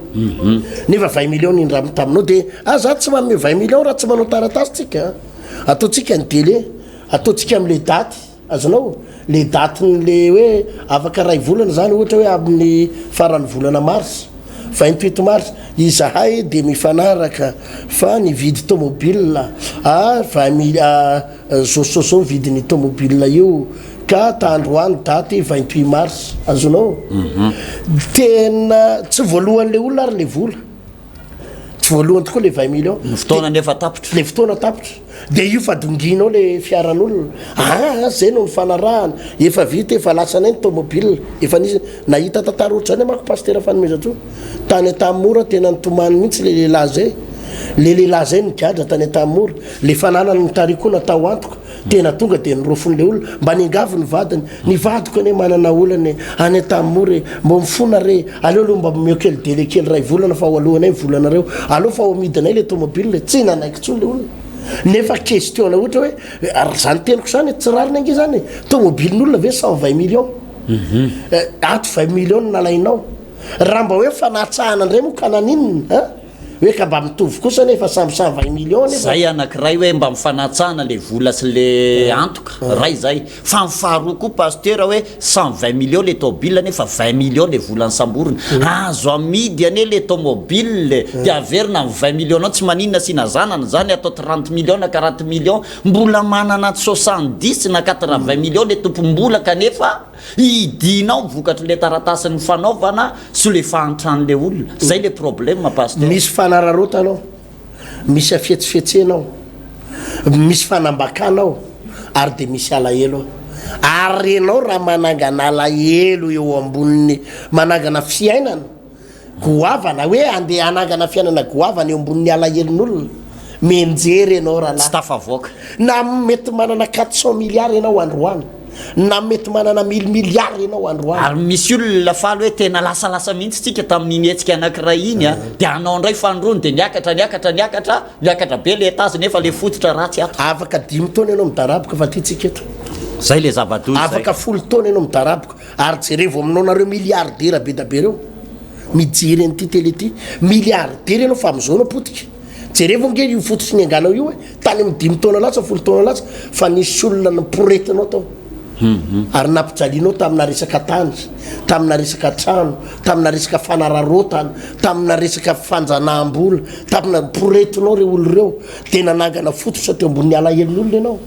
nefa 20 millions nindramo taminao dia za tsy manome 20 millions raha tsy manao taratasy tsika ataotsika ny délai ataotsika amin'le daty azonao le datyn'le hoe afaka ray volana zany ohatra hoe amin'ny farany volana mars 28 mars izahay dia mifanaraka fa nividy tomobile zao vidiny tomobile io ka tandroany daty 28 mars azonao tena tsy voalohan'le olona ary le vola tsy voalohany tokoa le 20 millions fotoana nefa tapitra le fotoana tapitra dia io fa donginao le fiaran'olona zay no mifanarahana efa vita efa lasanay ny tomobile efa nisy nahita tantara ohatra zany mako paster Fanomezatsoa tany tamora tena nitomany mihitsy le lehilahy zay le lehilahy zay nigadra tany tamora le fananany nitariko natao antoka tena tonga dia nirofon'le olona mba ningavy ny vadiny ny vadiko ane manana olany any tamora mba mifona re aleo aloha mba miokely délai kely ray volana fa ho alohanay volanareo aloha fa ho amidinay le tomobile tsy nanaiky tsony le olona nefa question ohatra hoe zany teniko zany tsy rariny ange zany tomobilin'olona ve 120 millions ato 20 millions nalainao raha mba hoe fanatsahana ndray moa ka naninina hoe ka mba mitovy kosa nefa samby 120 millions zay anankiray hoe mba mifanatsahana le vola sy le antoka ray zay fa mifaharoa koa paster hoe 120 millions le tomobile nefa 20 millions le volany samboriny azo amidy ane le tomobile dia averina amin'ny 20 millions ao tsy maninona sy nazanana zany atao 30 millions na 40 millions mbola manana 70 na 80 millions le tompom-bola kanefa idinao vokatry le taratasiny fanaovana sy le fahantrany le olona zay le problème paster misy fanararota anao misy afietsifetsenao misy fanambakanao ary dia misy alahelo ary ianao raha manangana alahelo eo amboniny manangana fiainana goavana hoe andeha anangana fiainana goavana eo ambon'ny alahelon'olona menjery ianao raha tsy tafavoaka na mety manana 400 milliards ianao androany na mety manana 1000 milliards ianao androany ary misy olona faly hoe tena lasalasa mihitsy tsika tamin'iny hetsika anankiray iny a dia anao indray fandrony dia niakatra be le etazy nefa le fototra ratsy ato afaka 10 taona ianao midaraboka fa ty tsika eto zay le zava-dozy afaka 10 taona ianao midaraboka ary jerevo aminao nareo milliardaire be da be reo mijery an'ity tele ty milliardaire ianao fa am'izao anao potika jerevo nge io fototsy ny anganao io hoe tany amin'ny 10 taona latsa 10 taona latsa fa nisy olona niporetinao tao ary nampijalianao tamina resaka tany tamina resaka trano tamina resaka fanararotana tamina resaka fanjanaham-bola tamina poretinao reo olo reo dia nanangana fototra teo ambon'ny alahelon'olona ianao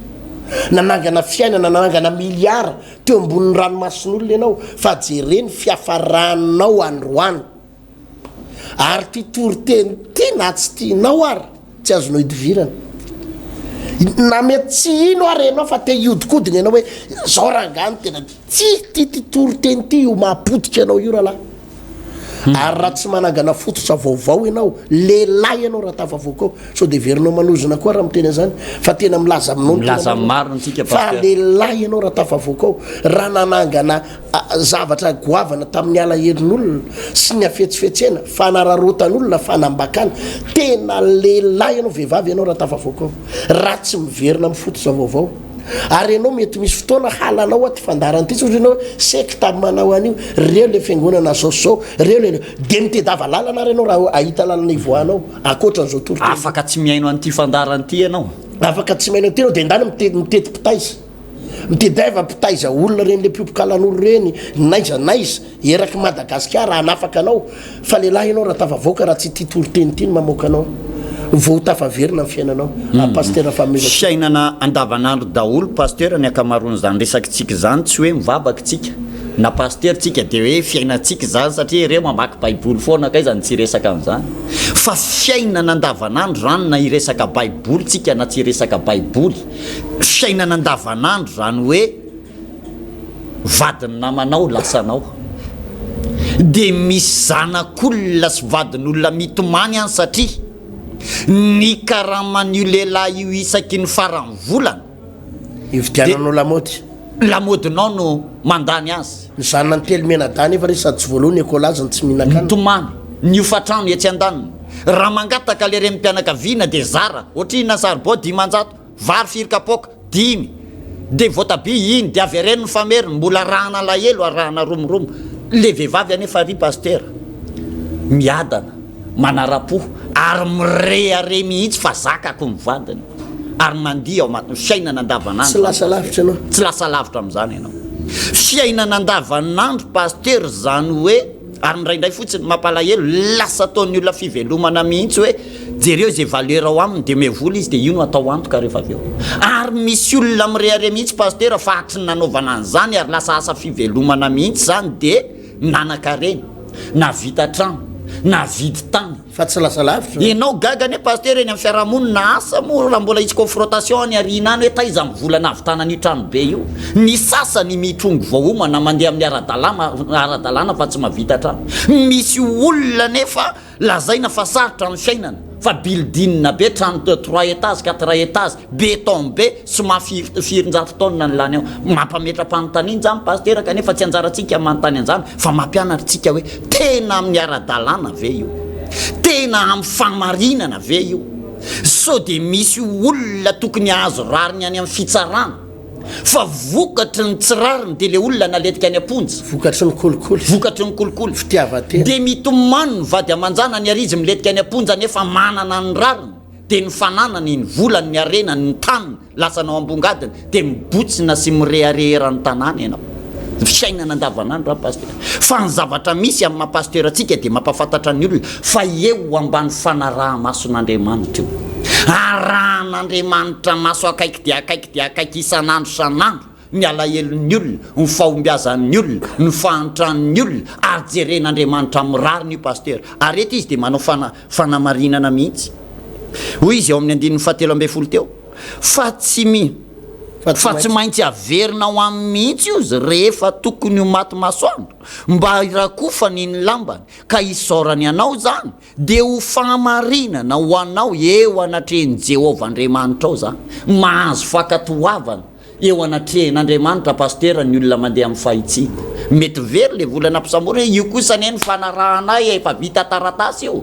nanangana fiainana nanangana milliard teo ambon'ny ranomasin'olona ianao fa jereny fiafaranao androany ary ty toroteny ty na tsy tianao ary tsy azonao idivirana na mety tsy ino ary ianao fa te iodikodina ianao hoe zao rangano tena ty toroteny ty io mahapotika ianao io rahalahy ary raha tsy manangana fototra vaovao ianao lehilahy ianao raha tafavoakao so de verinao manozona koa raha miteny zany fa tena milaza aminao fa lehilahy ianao raha tafavoakao raha nanangana zavatra goavana tamin'ny alahelon'olona sy ny afetsifetsena fanararotan'olona fanambakana tena lehilahy ianao vehivavy ianao raha tafavoakao raha tsy miverina amin'ny fototra vaovao ary ianao mety misy fotoana halanao aty fandarana ty tsy ianao seky tamin'ny manao an'io reo le fiangonana zaozao reo le de mitedava lalana ary ianao raha ahita lalana ivoanao akoatran'izao toroteny afaka tsy miaino an'ity fandarana ty ianao afaka tsy miaino an'ity ianao dia ndany mitety pitaiza mitedaiva pitaiza olona reny le mpiopokalan'olo reny naiza eraky Madagasikara anafaka anao fa lehilahy ianao raha tafavoaka raha tsy ty toroteny ty ny mamoaka anao vao tafaverina amin'ny fiainanao pasteur fanomezana fiainana andavanandro daholo pasteur ny akamaroany zany resakitsika zany tsy hoe mivavaka tsika na pasteur tsika dia hoe fiainantsika zany satria ireo mamaky baiboly foana kay zany tsy resaka amin'izany fa fiainana andavanandro zany na iresaka baiboly tsika na tsy resaka baiboly fiainana andavanandro zany hoe vadiny namanao lasanao dia misy zanak'olona sy vadin'olona mitomany any satria ny karaman'io lehilahy io isaky ny farany volana ividiananao lamodinao no mandany azy ny zanany telo menadany efa re sady tsy voalohany ekolazany tsy mihinan-kanina mitomany ny ofatrano etsy an-daniny raha mangataka le reny mpianakaviana dia zara ohatriny na saribao 10 vary firikapoka 10 dia voatabia iny dia avy areny ny fameriny mbola rahana lahelo arahana romoromo le vehivavy anefa ry pasteur miadana manara-po ary mireare mihitsy fa zakako mivadiny ary mandia ao fiainana andavanandro tsy lasa lavitra ianao tsy lasa lavitra amin'izany ianao fiainana andavanandro pasteur zany hoe ary indraindray fotsiny mampalahelo lasa ataon'ny olona fivelomana mihitsy hoe jereo zay valeur ao aminy dia mivola izy dia io no atao antoka rehefa avy eo ary misy olona mireare mihitsy pasteur fa hatry ny nanaovana an'izany ary lasa asa fivelomana mihitsy zany dia nanankareny na vita trano na vidy tany fa tsy lasa lavitra ianao gaga ane pasteur eny amin'ny fiarahamonina asa mo raha mbola isy confrontation any arianany hoe taiza mivolana avitana ny trano be io ny sasany mitrongo vahoomana mandeha amin'ny ara-dalàna fa tsy mahavita trano misy olona nefa lazaina fa sarotra amin'ny fiainana fa bildinina be trano 3 étages 4 étages béton be sy mafirinjato taonina ny lany ao mampametram-panontaniana zany pasteur kanefa tsy anjarantsika manontany an'izany fa mampianatritsika hoe tena amin'ny ara-dalàna ve io tena amin'ny famarinana ve io so dia misy olona tokony azo rariny any amin'ny fitsarana fa vokatry ny tsirariny dia le olona naletika any amponja vokatry ny kolikoly fitiavatena dia mitomany ny vady amanjana ny arizy miletika any amponja nefa manana ny rariny dia ny fananany ny volany ny arenany ny taniny lasanao ambongadiny dia mibotsina sy mireharehera-ny tanàna ianao fiainana andavanandro pasteur fa ny zavatra misy amin'ny mahapasteur atsika dia mampafantatra ny olona fa eo ambany fanaraha-mason'Andriamanitra io arahan'Andriamanitra maso akaiky dia akaiky isan'andro san'andro ny alahelon'ny olona ny fahombiazan'ny olona ny fahantran'ny olona ary jeren'Andriamanitra mirariny io pasteur ary eto izy dia manao fanamarinana mihitsy hoy izy ao amin'ny 7 teo fa fa tsy maintsy averina ho amin'ny mihitsy izy rehefa tokony ho maty masoandro mba irakofany ny lambany ka isaorany anao zany de ho famarinana ho anao eo anatrehany Jehovah Andriamanitra ao zany mahazo fakatoavana eo anatrehan'Andriamanitra pastera ny olona mandeha amin'ny fahitsiny mety very le volana ampisamborina io kosa ny fanarahanay efa vita taratasy eo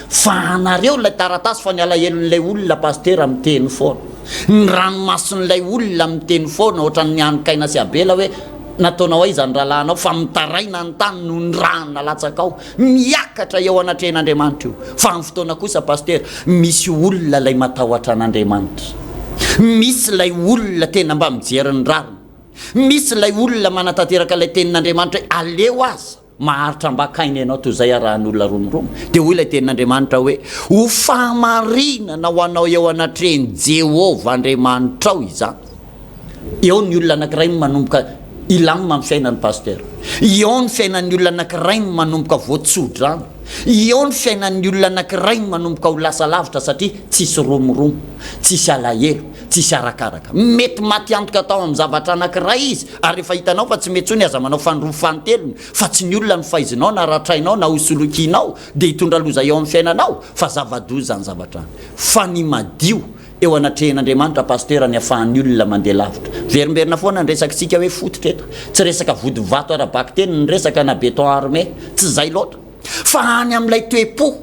fa anareo lay taratasy fa ny alahelon'ilay olona pastera miteny foana ny ranomason'ilay olona miteny foana ohatran'ny anikaina sy abela hoe nataonao aiza ny rahalahinao fa mitaraina ny tany no ny rahana latsaka ao miakatra eo anatrehan'Andriamanitra io fa amin'ny fotoana kosa pastera misy olona lay matahotra an'Andriamanitra misy lay olona tena mba mijeriny rariny misy lay olona manatanteraka lay tenin'Andriamanitra aleo aza maharitra mbakainy ianao toy izay arahan'olona romiromy dia hoy ilay tenin'Andriamanitra hoe ho famarinana ho anao eo anatrehany Jehovah Andriamanitra ao izany eo ny olona anankiray manomboka ilamina amin'ny fiainan'ny pastera eo ny fiainan'ny olona anankiray manomboka voatsodrano eo ny fiainan'ny olona anankiray manomboka ho lasa lavitra satria tsisy romiromo tsisy alahelo tsisy arakaraka mety maty antoka tao amin'ny zavatra anankiray izy ary rehefa hitanao fa tsy mety tsony aza manao fandrovo fantelony fa tsy ny olona ny faizinao na ratrainao na hosolokianao dia hitondra loza eo amin'ny fiainanao fa zava-doza ny zavatra fa ny madio eo anatrehan'Andriamanitra pastera ny afahan'ny olona mandeha lavitra verimberina foana ny resaka tsika hoe fototra eto tsy resaka vody vato arabaky teny ny resaka na béton armé tsy zay loatra fa any amin'ilay toe-po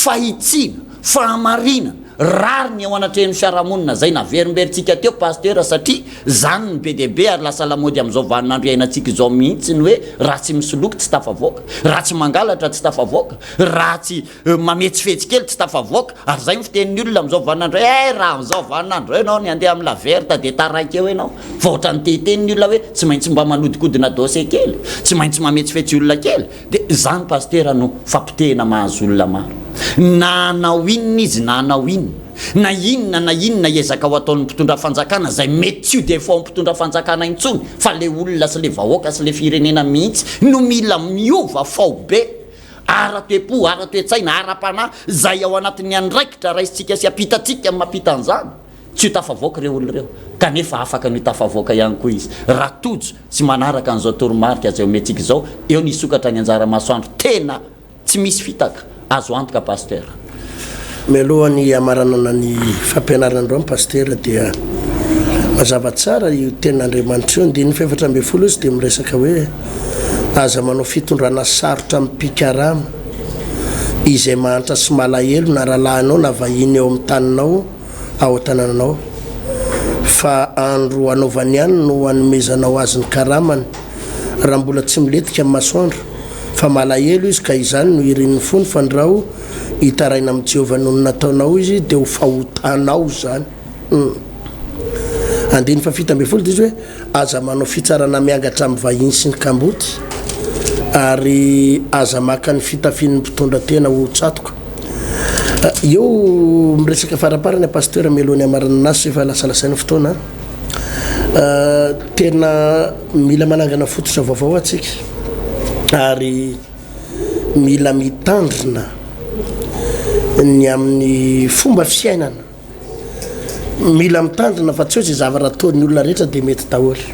fahitsiana fahamarinana rariny eo anatrehan'ny fiarahamonina zay na verimberitsika teo pastera satria zany ny be deaibe ary lasa lamody amin'izao vaninandro iainantsika izao mihitsy ny hoe raha tsy misoloky tsy tafavoaka raha tsy mangalatra tsy tafavoaka raha tsy mametsifetsy kely tsy tafavoaka ary zay ny fitenin'ny olona amin'izao vaninandro raha amin'izao vaninandro enao ny andeha amin'ny laverta dia taraiky eo enao fa ohatra ny teten'ny olona hoe tsy maintsy mba manodikodina dose kely tsy maintsy mametsifetsy olona kely dia zany pastera no fampitehina mahazo olona maro na anao inona izy na anao inona na inona ezaka ho ataon'ny mpitondra fanjakana zay mety tsy io dia efa mpitondra fanjakana intsony fa le olona sy le vahoaka sy le firenena mihitsy no mila miova fao be ara-toe-po ara-toetsaina ara-panahy zay ao anatin'ny andraikitra raisitsika sy apitatsika mampita an'izany tsy ho tafavoaka ireo olona ireo kanefa afaka no tafavoaka ihany koa izy raha tojo sy manaraka an'izao toromarika zay omentsika izao eo ny sokatra ny anjara masoandro tena tsy misy fitaka azo antoka pastera mialohany amaranana ny fampianaranandreo amin'ny pastera dia mazava tsara io tenin'Andriamanitra io ndiny faefatra amby folo izy dia miresaka hoe aza manao fitondrana sarotra amin'ny pikarama izay mahantra sy malahelo na rahalahinao na vahiny eo amin'ny taninao ao tanànanao fa andro anaovany ihany no hanomezanao azy ny karamany raha mbola tsy miletika amin'ny masoandro fa malahelo izy ka izany no irin'ny fony fa ndrao hitaraina amin'ny Jehovah no nataonao izy dia ho fahotanao zany andiny fa fito amby folo dia izy hoe aza manao fitsarana miangatra amin'ny vahiny sy ny kamboty ary aza maka ny fitafian'ny mpitondra tena ho tsatoka eo miresaka faraparany pastera mialohany amarana anazy efa lasalasain'ny fotoana tena mila manangana fototra vaovao atsika ary mila mitandrina ny amin'ny fomba fiainana mila mitandrina fa tsy hoe zay zavatra ataon'ny olona rehetra dia mety daholy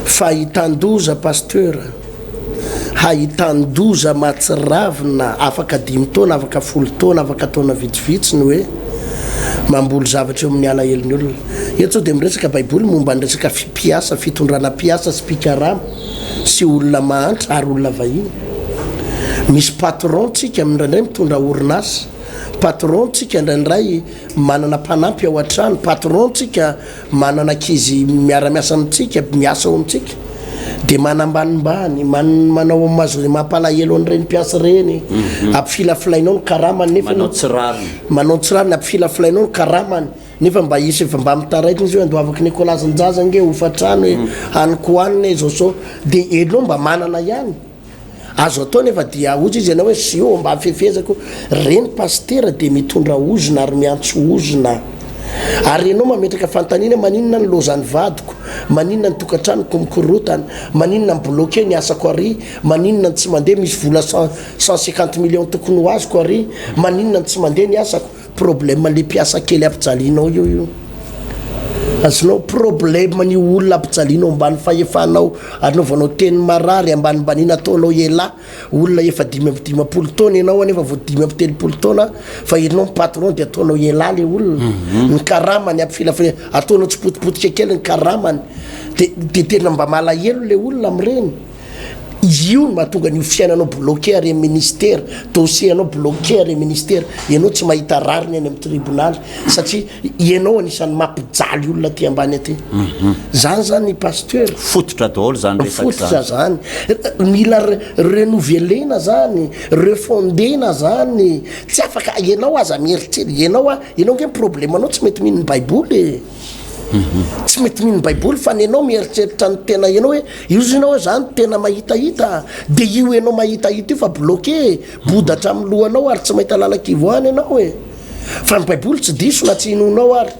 fa hitandoza pastera hahitandoza matsiravina afaka 5 taona afaka 10 taona afaka taona vitsivitsy ny hoe mamboly zavatra eo amin'ny alahelony olona eto dia miresaka baiboly momba nyresaka fipiasa fitondrana piasa sy pikarama sy olona mahantra ary olona vahiny misy patron tsika amin'indray mitondra orinasa patron tsika indraindray manana mpanampy ao an-trano patron tsika manana ankizy miara-miasa amintsika miasa ao amintsika dia manambanimbany manao mazo mampalahelo an'ireny mpiasa reny ampifilafilainao ny karamany nefa manao tsirariny ampifilafilainao ny karamany nefa mba isy efa mba mitaraikiny izy hoe andoavaky Nicolas Njazange hofatrano hoe hanikohanina izy so dia elo mba manana ihany azo atao nefa dia ozy izy ianao hoe sy io mba afefezako reny pastera dia mitondra ozona ary miantso ozona ary ianao mametraka fantanina maninona ny lozany vadiko maninona ny tokantranoko mikorotana maninona ny bloqué ny asako ary maninona ny tsy mandeha misy vola 150 millions tokony ho azoko ary maninona ny tsy mandeha ny asako problème le mpiasa kely ampijalianao io azonao problème ny olona ampijalianao ambany fahefanao anaovanao teny marary ambanimbaniana ataonao ela olona efa 5 taona ianao anefa vo 5 taona fa enao patron de ataonao ela le olona ny karamany ampifilafila ataonao tsy potipotika kely ny karamany de tena mba malahelo le olona amreny io mahatonga ny fiainanao bloqué ary ministère dossier anao bloqué ary ministère ianao tsy mahita rariny any amin'ny tribunal satria ianao anisan'ny mampijaly olona ty ambany aty zany zany pasteur fototra daholo zany fototra zany mila renouvelena zany refondena zany tsy afaka ianao aza mieritrery ianao nge problème anao tsy mety mihiny baiboly tsy mety mihiny baiboly fa nenao mieritreritra ny tena ianao hoe izy ianao zany tena mahitahita de io ianao mahitahita io fa bloqué bodatra amin'ny lohanao ary tsy mahita lalakivoany ianao e fa ny baiboly tsy diso na tsy inonao ary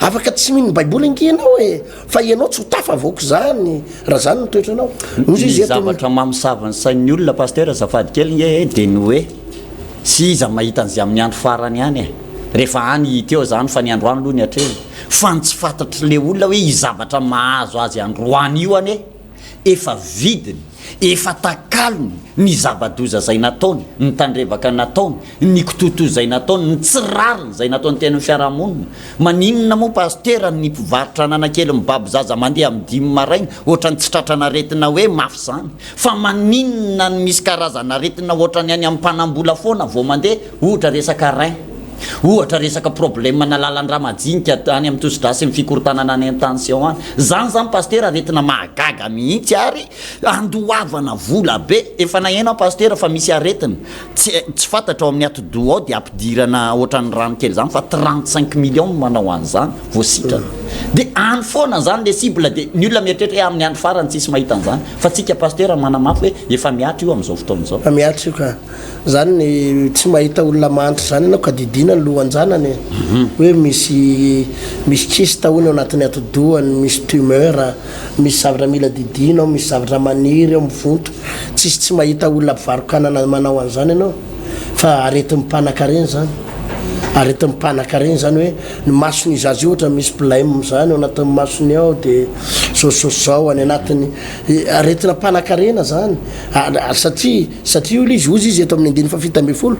afaka tsy mihiny baiboly inginao e fa ianao tsy ho tafavoaka zany raha zany nitoetranao izy zavatra mamosavany sain'ny olona pasteur azafady kely nge de ny hoe sy iza mahita an'izay amin'ny andro farany ihany e rehefa any teo zany fa ny androany aloha ny atreny fa ny tsy fantatry le olona hoe izavatra mahazo azy androany io ane efa vidiny efa takalony ny zavadoza zay nataony ny tandrevaka nataony ny kitoto zay nataony ny tsirariny zay nataony tena ny fiarahamonina maninona moa pasteur ny mpivarotra nanakely mibaby zaza mandeha amin'ny 10 maraina ohatrany tsy tratrana retina hoe mafy zany fa maninona ny misy karazana retina ohatrany any amin'ny mpanambola foana vao mandeha ohatra resaka rein ohatra resaka problème na lalan-draha majinika any amin'ny tosi-drasy ny fikorotanana ny intention any zany pasteur aretina mahagaga mihitsy ary andoavana vola be efa nahenao pasteur fa misy aretina tsy fantatra ao amin'ny atodo ao de ampidirana ohatran'ny rano kely zany fa 35 millions manao an'izany voasitrana de any foana zany le cible de ny olona mieritreritra amin'ny andro farany tsisy mahita an'izany fa tsika pasteur manamafy hoe efa miatra io amin'izao fotoana izao miatra io ka zany tsy mahita olona mantry zany anao ka didina ny lohanjanany hoe misy kista hony ao anatin'ny atodoany misy tumeur misy zavatra mila didina ao misy zavatra maniry ao mivonto tsisy tsy mahita olona mpivarokanana manao an'izany ianao fa arety mipanaka reny zany arety mipanaka reny zany hoe ny masony izy azy ohatra misy problème zany ao anatin'ny masony ao de zao any anatiny aretina mpanaka rena zany satria olo izy ozy izy eto amin'ny 170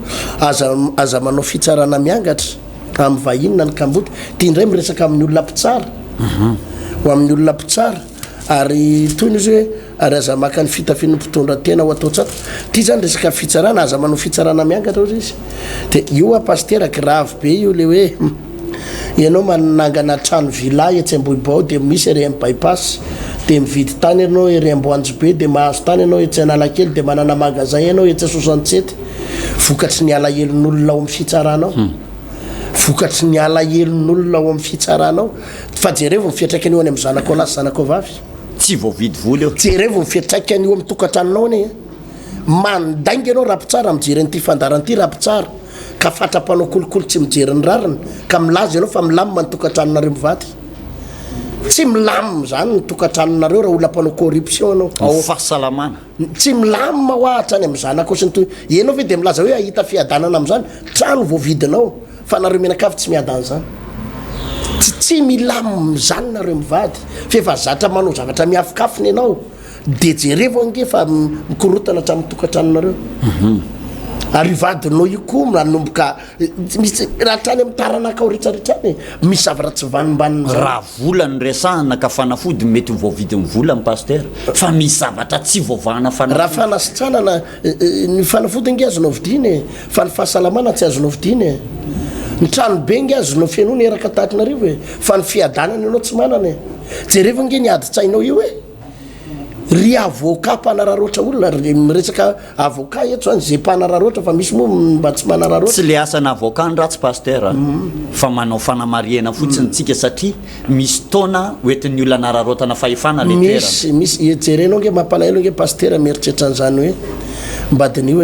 aza manao fitsarana miangatra amin'ny vahinina ny kamboty tia indray miresaka amin'ny olona mpitsara ho amin'ny olona mpitsara ary toy izy hoe ary aza maka ny fitafian'ny mpitondra tena ho atao tsato ty zany resaka fitsarana aza manao fitsarana miangatra ozy izy de io a pasteur grave be io le hoe ianao manangana trano villa etsy amboibao de misy ery amin'ny bypass de mividy tany ianao ery amboanjo be de mahazo tany ianao etsy analakely de manana magasin ianao etsy 67 vokatry ny alahelon'olona ao amin'ny fitsaranao vokatry ny alahelon'olona ao amin'ny fitsaranao fa jerevo mifiatraikany io any amin'ny zanako anazy zanako vavy tsy voavidy vola eo jerevo mifiatraikany io amin'ny tokantranonao ane mandaingy ianao rapitsaraamijeren'ity fandaran'ity rapitsara ka fatrapanao kolokolo tsy mijery ny rariny ka milaza ianao fa milamima ny tokantranonareo mivady tsy milamima zany ny tokantranonareo raha olona mpanao corruption anao ao fahasalamana tsy milamima hoahatra any amin'ny zanako sy ny toy ianao ve de milaza hoe ahita fiadanana amin'izany trano voavidinao fa nareo menakavy tsy miadany zany tsy milamima zany nareo mivady fa efa zatra manao zavatra miafokafony ianao de jerevo ange fa mikorotana hatramin'ny tokantranonareo ary vadinao io koa nanomboka misy raha trany amin'ny taranaka ao rehetrarehetrany misy zavatra tsy vanimbaniny raha vola ny resahana ka fanafody mety voavidiny vola ny pasteur fa misy zavatra tsy voavahana raha fanasitranana ny fanafody nge azonao vidiny fa ny fahasalamana tsy azonao vidiny ny trano be nge azonao fianona eraka tatinarivo e fa ny fiadanana ianao tsy manana jerevo nge ny adi-tsainao io e ry avocat mpanararoatra olona miresaka avocat eto zany zay mpanararoatra fa misy moa mba tsy manararoatra tsy le asana avocat ny ratsy pasteur fa manao fanamariana fotsiny tsika satria misy taona oetin'ny olona nararotana fahefana le toerana misy jerenao nge mampalahelo nge pasteur mieritreritra an'izany hoe mbadin'io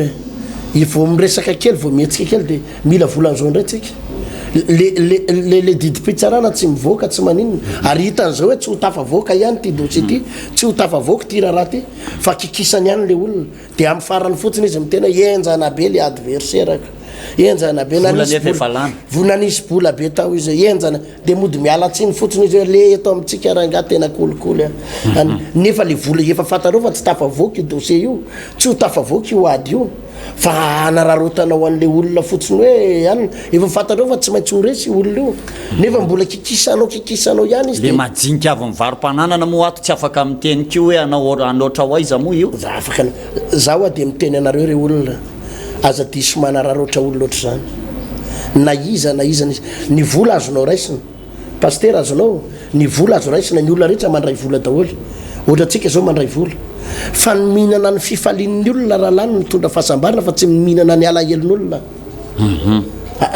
e vo miresaka kely vo mihetsika kely de mila volan'izao ndray tsika le didi-pitsarana tsy mivoaka tsy maninona ary hitan'izao hoe tsy ho tafavoaka ihany ty dossier ty tsy ho tafavoaka ty raha ty fa kikisany ihany le olona de amin'ny farany fotsiny izy mitena enjana be le adversaire enjana be vonanisy bola be tao izy enjana de mody miala tsiny fotsiny izy le eto amitsika rahanga tena kolikoly nefa le vola efa fatareo fa tsy tafavoky dossier io tsy ho tafavoky io ady io fa anararotanao an'le olona fotsiny hoe any efa fatareo fa tsy maintsy horesy olona io nefa mbola kikisanao ihany izy le majinika avy mivarom-pananana moa ato tsy afaka miteny ko hoe anoatra hoaiza moa io za afaka zaho a de miteny anareo re olona aza diso manararoatra olona oatra zany na iza ny vola azonao raisina paster azonao ny vola azo raisina ny olona rehetra mandray vola daholy ohatra atsika zao mandray vola fa ny mihinana ny fifalian'ny olona raha lany mitondra fahasambarana fa tsy mihinana ny alahelon'olona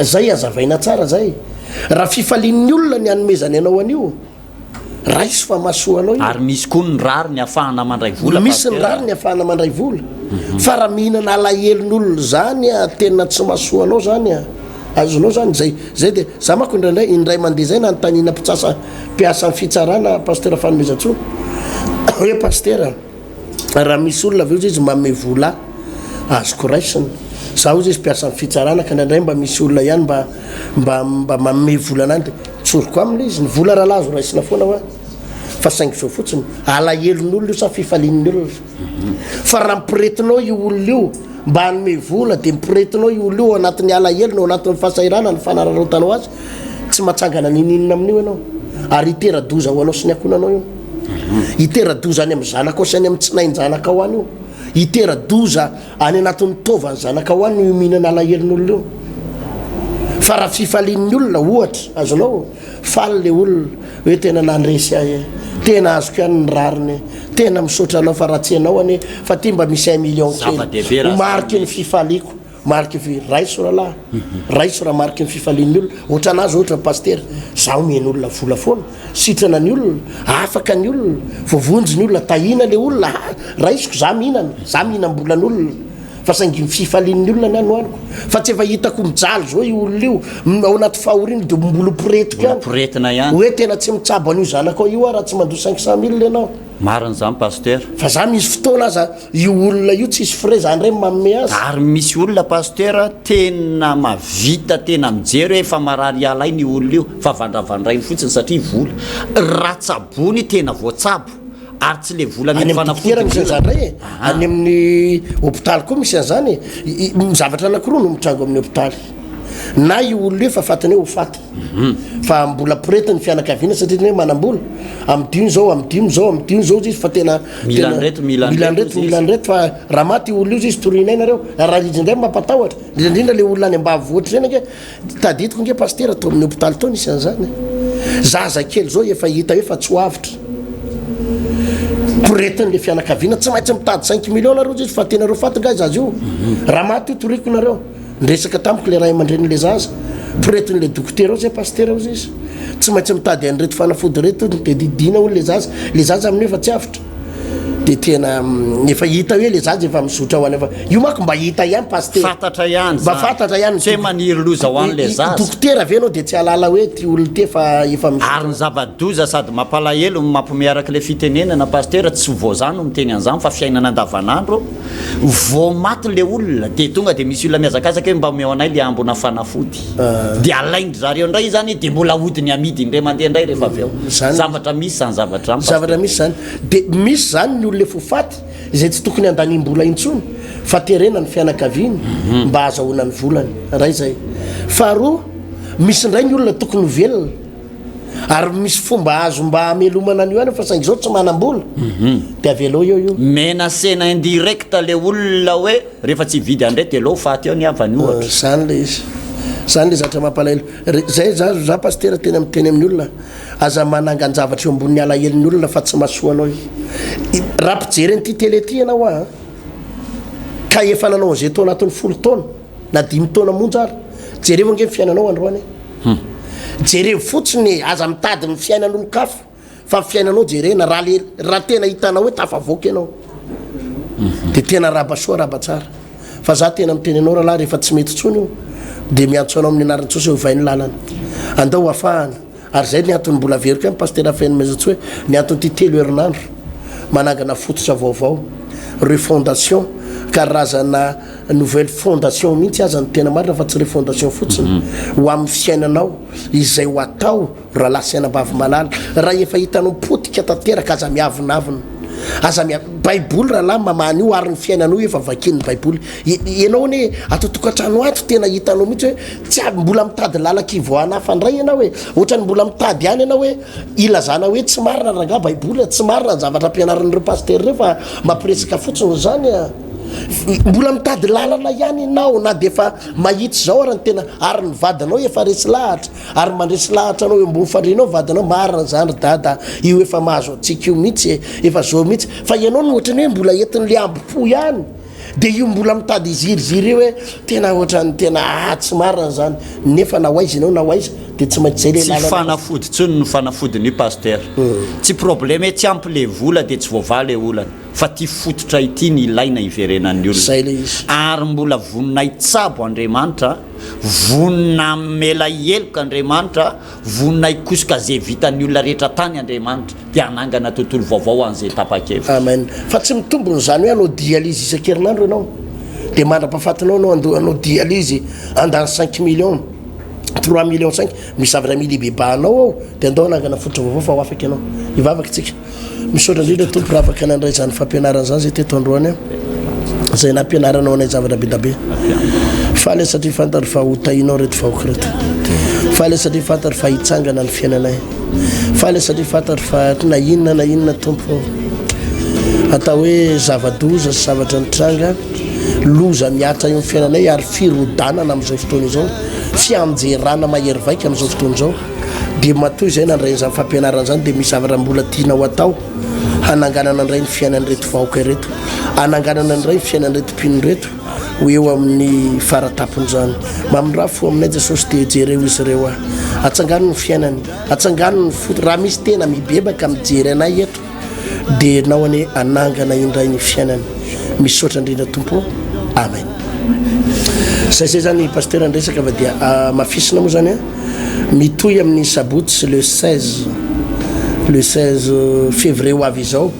zay azavaina tsara zay raha fifalian'ny olona ny anomezany anao an'io raiso fa mahasoanao ary misy koa ny rary ny afahana mandray vola misy ny rary ny afahana mandray vola fa raha mihinana alahelon'olona zany a tena tsy mahasoanao zany a azonao zany zay de za mako indray mandeha zay na nytanina mpitsasa mpiasa ny fitsarana paster fanomezatso hoe paster raha misy olona aveo izy mame vola azoko raisina za o zy izy mpiasa ny fitsarana ka ndraindray mba misy olona ihany mba mame vola anany de tsoroko aminy izy ny vola raha lazo raisina foana hoa fa saingy zao fotsiny alahelon'olona io sa fifalian'ny olona fa raha mpiretinao io olona io mba hanome vola de mpiretinao io olona io anatin'ny alahelona anatin'ny fahasairana ny fanararotanao azy tsy mahatsangana nininina amin'io ianao ary itera-doza ho anao sy ny akonanao io itera-doza any amin'ny zanaka ao sy any amin'ny tsinainy zanaka ao any io itera-doza any anatin'ny tovany zanaka ao any io mihinana alahelon'olona io fa raha fifalian'ny olona ohatra azonao faly le olona hoe tena nandresy ahy tena azoko ihany ny rariny tena misaotra anao fa raha tsy anao ane fa ty mba misy 1 million kely mariky ny fifaliako mariky raiso rahalahy raiso raha mariky ny fifalian'ny olona ohatra anazy ohatra paster zaho miheny olona vola foana sitrana ny olona afaka ny olona voavonjy ny olona tahina le olona raisoko za mihinam-bolan'olona fa saingy fifalian'ny olona ny anoaniko fa tsy efa hitako mijaly zao io olona io ao anaty fahoriny de mbolo piretika ihany hoe tena tsy mitsabo an'io zanaka ao io a raha tsy mando 500 000 ianao mariny zany paster fa za misy fotoana aza io olona io tsisy frais zany re manome azy ary misy olona paster tena mavita tena mijery hoe efa marary alay ny olona io fa vandravandrainy fotsiny satria vola ratsabony tena voatsabo ary tsy le vola any amin'nytera misy an'zany ray any amin'ny hôpitaly koa misy an'zany zavatra anakiroa no mitrango amin'ny hôpitaly na io olona io fa fatany hoe ho faty fa mbola piretiny fianakaviana satria hoe manam-bola am'dino zao izy fa tena milanreto fa raha maty olona io izy torinainareo raha izy indray mampatahotra indrindra le olona any ambavoatra reny ake taditiko nge paster atao amin'ny hôpitaly tao nisy an'zany zaza kely zao efa hita hoe fa tsy hoavitra piretin'le fianakaviana tsy maintsy mitady 5 million nareo izy fa tenareo fatinga izy azy io raha maty io toriko nareo ndresaka tamiko le raha amandren'le zaza piretin'le dokotera ao zay paster ao izy tsy maintsy mitady an'reto fanafody reto de didina olo le zaza amin'ny efa tsy afitra de tena efa hita hoe le zaza efa mizotra ho any efa io mako mba hita ihany paster fatatra ihany mba fatatra ihany tsy maniry loza ho an'le zaza dokotera avenao de tsy alala hoe ty olona ty efa ary ny zava-doza sady mampalahelo mampiaraka le fitenenana paster tsy voazany no miteny an'izany fa fiainana andavanandro vo maty le olona de tonga de misy olona miazakazaka hoe mba omeo anay le ambona fanafody de alainy zareo indray zany de mbola hodiny amidy indray mandeha indray rehefa avy eo zavatra misy zany zavatra misy zany de misy zany ny olona fo faty zay tsy tokony andanimbola intsony fa terena ny fianakaviany mba azahoana ny volany ray zay faharoa misy ndray ny olona tokony velona ary misy fomba azo mba amelomana an'io any fa saingy zao tsy manam-bola de avelao io mena sena indirecta le olona hoe rehefa tsy vidy andray de lo faty eo ny avany ohatra zany le izy zany le zatra mampalahelo zay za paster tena miteny amin'ny olona aza manangan-javatra eo ambon'ny alahelon'ny olona fa tsy mahasoanao io raha mpijery nyty tele ty ianao a ka efa nanao zay tao anatin'ny 10 taona na 5 taona monja ary jerevo nge fiainanao androany jerevo fotsiny aza mitady ny fiainan'olo kafo fa fiainanao jerena raha tena hitanao hoe tafavoky ianao de tena rabasoa rabatsara fa za tena miteny anao raha lahy rehefa tsy mety tsony io de miantso anao amin'ny anaran'ny tsosy hovainy lalana andao afahana ary zay ny antony mbola veriko amin'ny paster fainmezatso hoe ny antony ty 3 herinandro manangana fototra vaovao refondation karazana nouvelle fondation mihitsy aza ny tena marina fa tsy le fondation fotsiny ho amin'ny fiainanao izay ho atao raha lasainambavy malala raha efa hitanao potika tanteraka aza miavinavina baiboly raha lahy mamany io ary ny fiainanao efa vakin'ny baiboly ianao ne atotokatrano ato tena hitanao mihitsy hoe tsy aby mbola mitady lalaka ivoanafandray ianao hoe ohatrany mbola mitady ihany ianao hoe ilazana hoe tsy marina ranga baiboly tsy marina ny zavatra ampianaran'ireo paster reo fa mampiresaka fotsiny zany mbola mitady lalana ihany ianao na de efa mahitsy zao ary ny tena ary ny vadanao efa resy lahatra ary mandresy lahatra anao ambony fandrinao vadanao marina zany dada io efa mahazo atsika io mihitsy efa zao mihitsy fa ianao no ohatrany hoe mbola entiny le ambopo ihany de io mbola mitady iziriziry io hoe tena ohatrany tena tsy marina zany nefa na hoaizy ianao na hoaizy de tsy maintsy zay le tsy fanafody tsony no fanafodiny paster tsy problème hoe tsy ampy le vola de tsy voava le olana fa ty fototra ity ny ilaina iverenan'ny olona zay le izy ary mbola voninay tsabo Andriamanitra vonina mela eloka Andriamanitra voninay kosoka zay vitan'ny olona rehetra tany Andriamanitra de anangana tontolo vaovao an'izay tapa-kevitra amen fa tsy mitombony zany hoe anao dialyse isan-kerinandro ianao de mandra-pahafatinao anao dialyse andany 5 millions 3 millions 5 misy zavatra mily bebanao ao de andao anangana fototra vaovao fa ho afaky ianao ivavaka tsika misaotra indrindra tompo raha afaka nandray zany fampianarana zany zay teto androany zay nampianaranao anay zavatra be da be faly satria fantary fa hotahinao reto vahoaka reto faly satria fantary fa hitsangana ny fiainanay faly satria fantary fa na inona tompo atao hoe zavadoza sy zavatra nitranga loza miatra io ny fiainanay ary firodanana amin'izao fotoana izao fianjerana mahery vaika amin'izao fotoana izao de matoy zay nandray zany fampianarana zany de misy zavatra mbola tianao atao hananganana andray ny fiainan'reto vahoaka reto hananganana andray ny fiainan'reto mpino reto ho eo amin'ny faratapony zany mamindraha fo aminay Jesosy de jereo izy ireo atsangano ny fiainany atsangano ny foto raha misy tena mibebaka mijery anay eto de nao ane anangana indray ny fiainany misaotra indrindra tompo amen zay zany paster andresaka fa dia mafisina moa zany mitoy amin'ny sabotsy le 16 février ho avy izao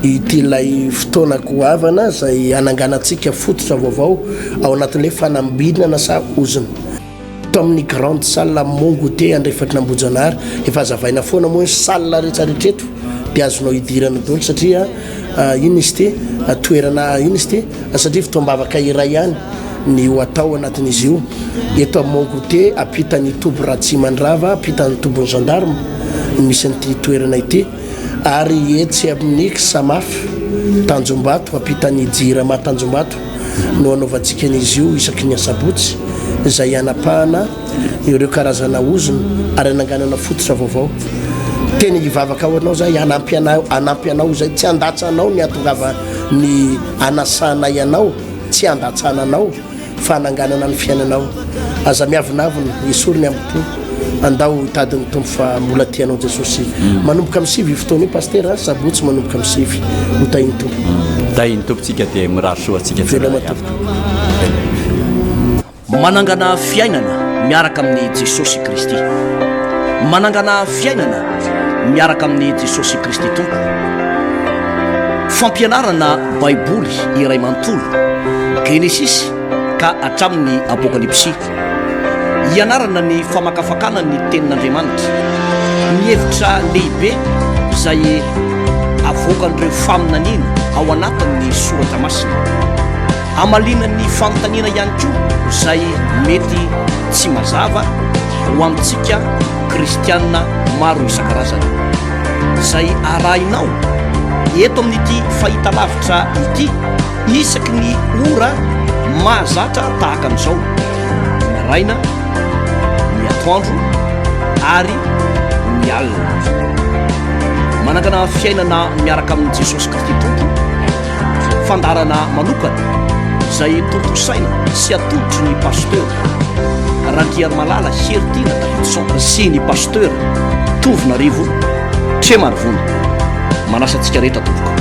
ity lay fotoanako hoavana zay ananganatsika fototra vaovao ao anatin'le fanambidina na sa oziny to amin'ny grande salle mongote andrefatinambojanary efa azavaina foana moa salle rehetrarehetreto de azonao idirana dolo satria ino izy ty toerana ino izy ty satria fitoambavaka iray ihany ny ho atao anatin'izy io eto mongote ampitany tobo ratsimandrava ampitany tobony gendarme misy an'ity toerana ity ary etsy amin'ny samafy tanjombato ampitany jirama tanjombato no anaovantsika an'izy io isaky ny asabotsy zay anapahana ireo karazana ozony ary ananganana fototra vaovao teny ivavaka ao anao zay anampy anao zay tsy andatsanao ny atongava ny anasanay anao tsy andatsananao fa ananganana ny fiainanao aza miavinavina esoriny ampo andao hitadiny tompo fa mbola tianao Jesosy manomboka misivy fotoana io paster sabotsy manomboka misivy hotahiny tompo tahiny tompotsika de mirary soa atsika manangana fiainana miaraka amin'ny Jesosy Kristy manangana fiainana miaraka amin'ny Jesosy Kristy tompo fampianarana baiboly iray manontolo Genesis ka hatramin'ny apokalypsy ianarana ny famakafakana ny tenin'Andriamanitra ny hevitra lehibe izay avoakan'ireo faminaniana ao anatin'ny soratra masina amalina ny fanontaniana ihany koa izay mety tsy mazava ho amintsika kristianina maro isan-karazany izay arahinao eto amin'ity fahita lavitra ity isaky ny ora mahazatra tahaka an'izao maraina ny atoandro ary ny alina manangana fiainana miaraka amin'ny Jesosy Kristy tompo fandarana manokana izay tontosaina sy atodotry ny pasteur Randriary Malala Heritina Davidson sy ny pasteur Tovinarivo Tremarivony manasantsika rehetra tompoko